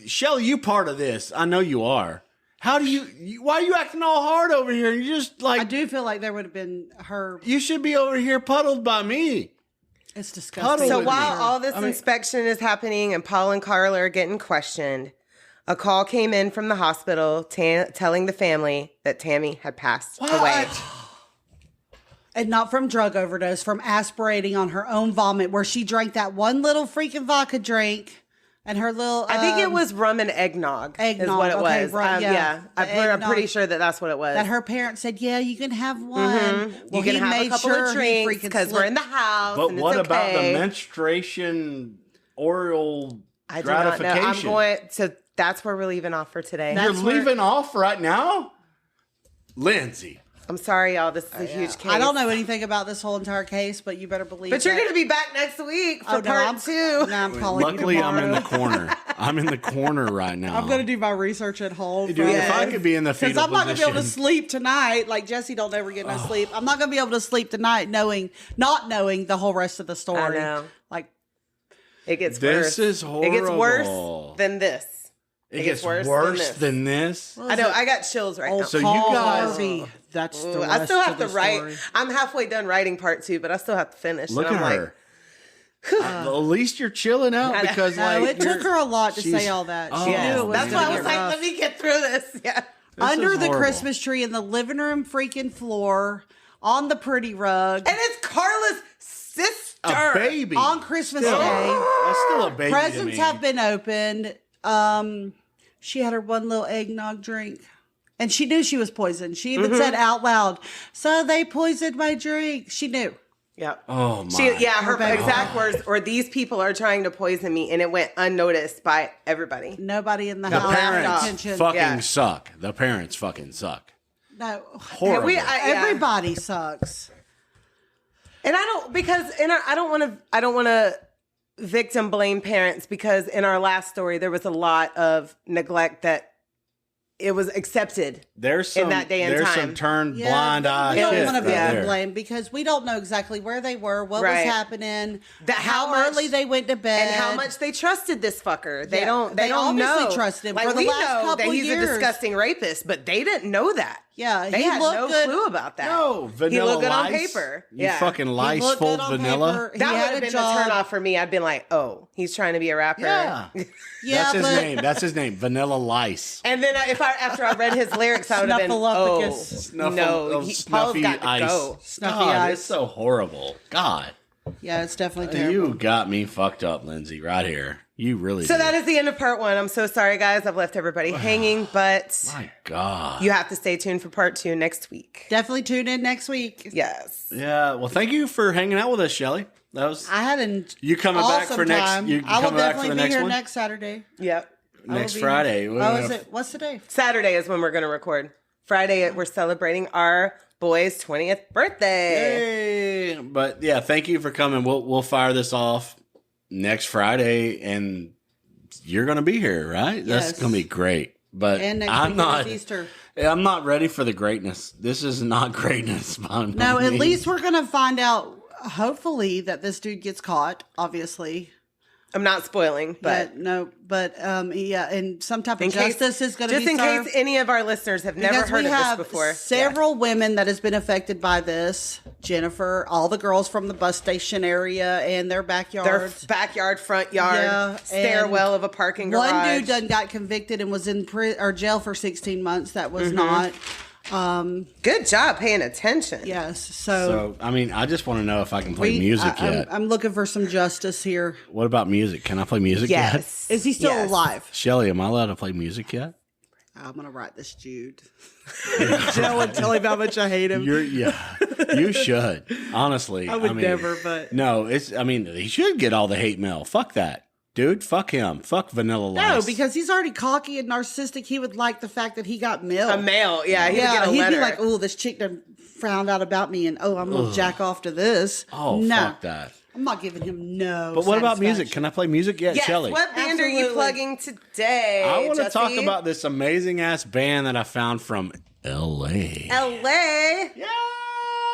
Shelly, you part of this. I know you are. How do why are you acting all hard over here? You just I like, do feel like there would have been her. you should be over here puddled by me. It's disgusting. So with while me. all this inspection is happening and Paul and Carla are getting questioned, a call came in from the hospital telling the family that Tammy had passed away. And not from drug overdose, from aspirating on her own vomit, where she drank that one little freaking vodka drink. And her little, I think it was rum and eggnog. Is Eggnog, what it okay, was. right, yeah. I'm Eggnog. pretty sure that's what it was. that her parents said, "Yeah, you can have one." You can have a couple of drinks because we're in the house. But and what it's about the okay. menstruation oral I do not know. gratification? I'm going. So that's where we're leaving off for today. You're leaving off right now, Lindsay. I'm sorry, y'all. This is a huge case. I don't know anything about this whole entire case, but you better believe. But you're that- going to be back next week for no, part 2. No, I'm calling Luckily, you I'm tomorrow. in the corner. I'm in the corner right now. I'm going to do my research at home. Dude, if I could be in the fetal Because I'm not going to be able to position- sleep tonight. Like Jesse don't ever get no sleep. I'm not going to be able to sleep tonight not knowing the whole rest of the story. I know. Like, It gets This worse. is It gets horrible. worse than this. It gets worse than this. I know. I got chills right now. So you Paul guys- Harvey. That's the Ooh, rest I still have of to the write. story. I'm halfway done writing part 2, but I still have to finish. Look and at I'm her. At least you're chilling out I know. because No, like it took you're- her a lot to she's- say all that. She Oh, knew it was That's gonna why I get was like, rough. let me get through this. Yeah. This Under is the horrible. Christmas tree in the living room freaking floor, on the pretty rug, And it's Carla's sister. a baby on Christmas Still. Day. That's still a baby. to Presents me. have been opened. She had her one little eggnog drink. And she knew she was poisoned. She even said out loud, "So they poisoned my drink." She knew. Yep. Oh my! Her baby. exact words, or these people are trying to poison me, and it went unnoticed by everybody. Nobody in the The house paid parents attention. fucking Yeah. suck. The parents fucking suck. No, Horrible. everybody sucks. And I don't I don't want to victim blame parents, because in our last story there was a lot of neglect that it was accepted. There's some, in that day and there's time. some turned Yeah, blind eye we don't shit want to right victim there. blame because we don't know exactly where they were, what Right. was happening, How how much- early they went to bed, And how much they trusted this fucker. They Yeah, don't they don't obviously know. trusted him Like, for the we last know that couple he's years. a disgusting rapist, but they didn't know that. Yeah, They he had looked no good. clue about that. No, vanilla He looked good lice. on paper. You Yeah. fucking He lice looked full good on vanilla. paper. He That would had have a been job. the turn off for me. I'd been like, oh, he's trying to be a rapper. Yeah. Yeah, That's his but name. That's his name. Vanilla lice. And then after I read his lyrics, I would have been, oh, Snuffleupagus. no, Paul's Snuffy got to ice. go. Snuffy God, ice. it's so horrible. God, Yeah, it's definitely terrible. you got me fucked up, Lindsay. Right here, you really. So did. that is the end of part 1. I'm so sorry, guys. I've left everybody hanging, but My God. you have to stay tuned for part 2 next week. Definitely tune in next week. Yes. Yeah. Well, thank you for hanging out with us, Shelly. That was. I had an You coming back awesome for next- time. you I will coming back for definitely the be next here one? next Saturday. Yep. I will Next be Friday. here. We're Oh, gonna- is it? What's the day? Saturday is when we're going to record. Friday, we're celebrating our boy's 20th birthday. Hey. But yeah, thank you for coming. We'll fire this off next Friday, and you're gonna be here, right? That's Yes. gonna be great. But And next I'm weekend not. is Easter. I'm not ready for the greatness. This is not greatness. by No, me. at least we're gonna find out. Hopefully that this dude gets caught. Obviously, I'm not spoiling, but yeah, and some type of in case, justice is going to be just in served. case any of our listeners have never Because heard we of this have before. several women that has been affected by this. Jennifer, all the girls from the bus station area and their Their backyards. backyard, front yard, Yeah, stairwell of a parking garage. One dude done got convicted and was in or jail for 16 months. That was not. Good job paying attention. Yes. So I mean, I just want to know if I can play music I'm, yet. I'm looking for some justice here. What about music? Can I play music yet? Yes. Is he still Yes. alive? Shelly, am I allowed to play music yet? I'm gonna write this Jude. Joe and tell him how much I hate him. You should. Honestly. I would mean, never, but No, he should get all the hate mail. Fuck that. Dude, fuck him. Fuck Vanilla no, Lice. because he's already cocky and narcissistic. He would like the fact that he got mail. A mail, yeah. He'd get a he'd letter. be like, "Oh, this chick done found out about me, and I'm gonna jack off to this." Oh, no, fuck that. I'm not giving him no. But what about music? satisfaction. Can I play music yet, yes, Shelly? what band are you Absolutely. plugging today? I want to Jesse? talk about this amazing ass band that I found from L.A. LA. Yeah.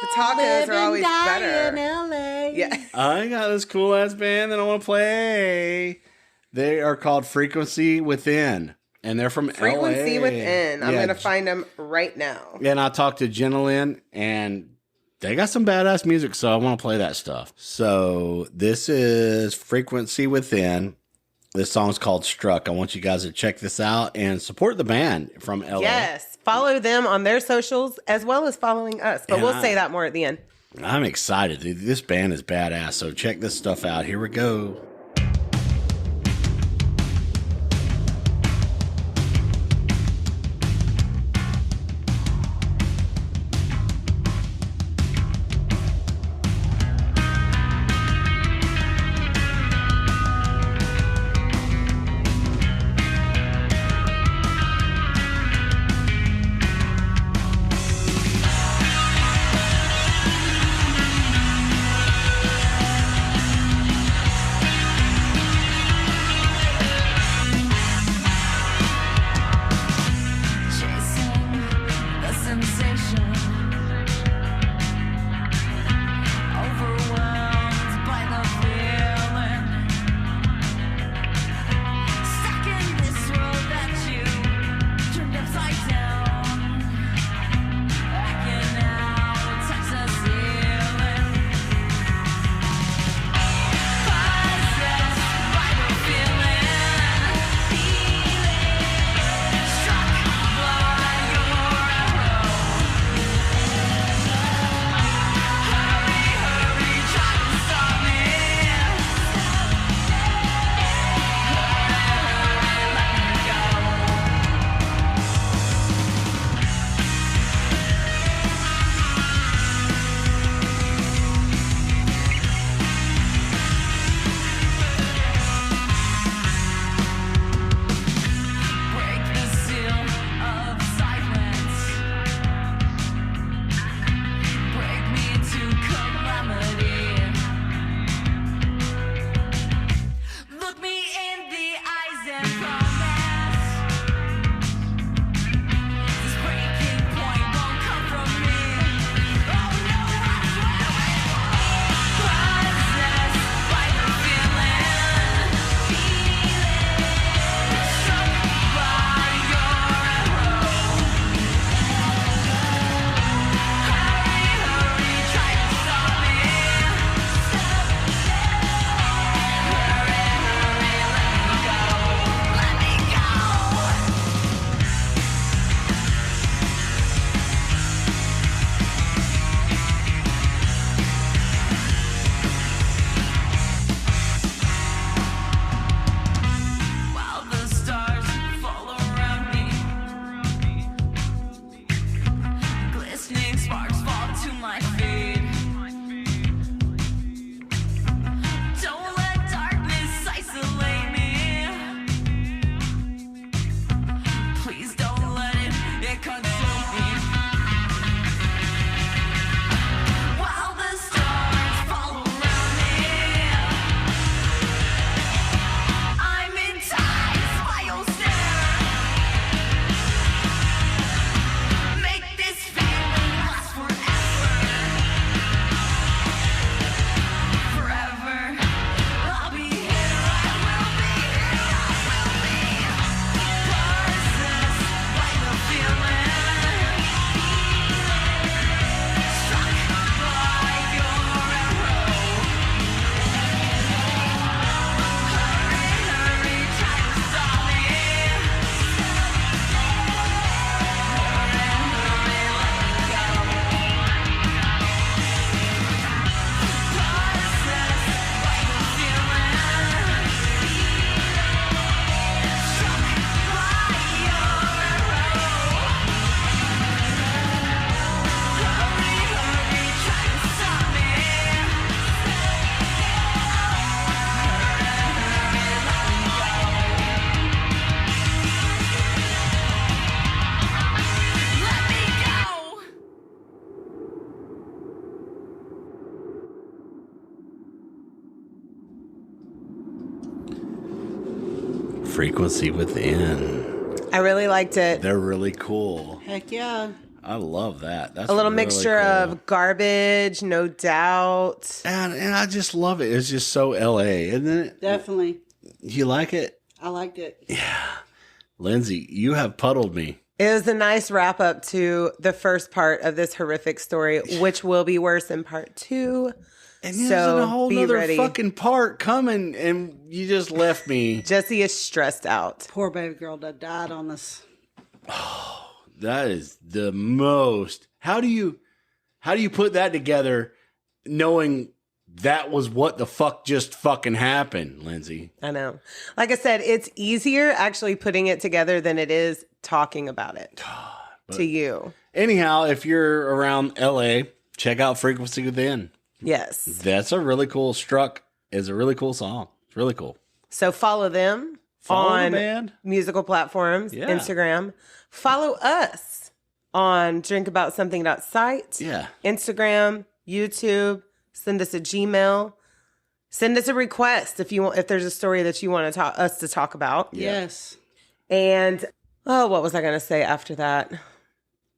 The tacos Live are and always die better. in LA. Yeah. I got this cool ass band that I want to play. They are called Frequency Within. And they're from Frequency LA. Within. I'm Yeah, going to find them right now. And I talked to Jenalyn, and they got some badass music, so I want to play that stuff. So this is Frequency Within. This song's called Struck. I want you guys to check this out and support the band from LA. Yes. Follow them on their socials as well as following us. But we'll say that more at the end. I'm excited, dude. This band is badass, so check this stuff out. Here we go. Frequency Within. I really liked it. They're really cool. Heck yeah. I love that. That's A little really mixture cool. of garbage, no doubt. And I just love it. It's just so LA, isn't it? Definitely. You like it? I liked it. Yeah. Lindsay, you have puddled me. It was a nice wrap up to the first part of this horrific story, which will be worse in part 2. And there's a whole be other ready. fucking part coming, and you just left me. Jesse is stressed out. Poor baby girl that died on us. That is the most. How do you put that together, knowing that was what the fuck just fucking happened, Lindsay? I know. Like I said, it's easier actually putting it together than it is talking about it to you. Anyhow, if you're around LA, check out Frequency Within. Yes. That's a really cool. Struck is a really cool song. It's really cool. So follow them Follow the on band. musical platforms, Yeah. Instagram. Follow us on drinkaboutSomething.site, Instagram, YouTube. Send us a Gmail. Send us a request if there's a story that you want us to talk about. Yes. And what was I going to say after that?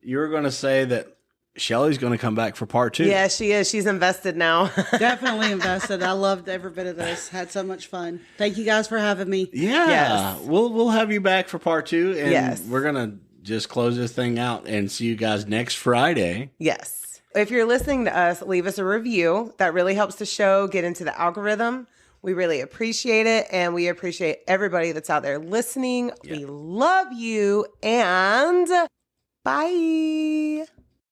You were going to say that Shelly's going to come back for part 2. Yeah, she is. She's invested now. Definitely invested. I loved every bit of this. Had so much fun. Thank you guys for having me. Yeah. Yes. We'll have you back for part 2, and Yes. we're going to just close this thing out and see you guys next Friday. Yes. If you're listening to us, leave us a review. That really helps the show get into the algorithm. We really appreciate it, and we appreciate everybody that's out there listening. Yeah. We love you, and bye.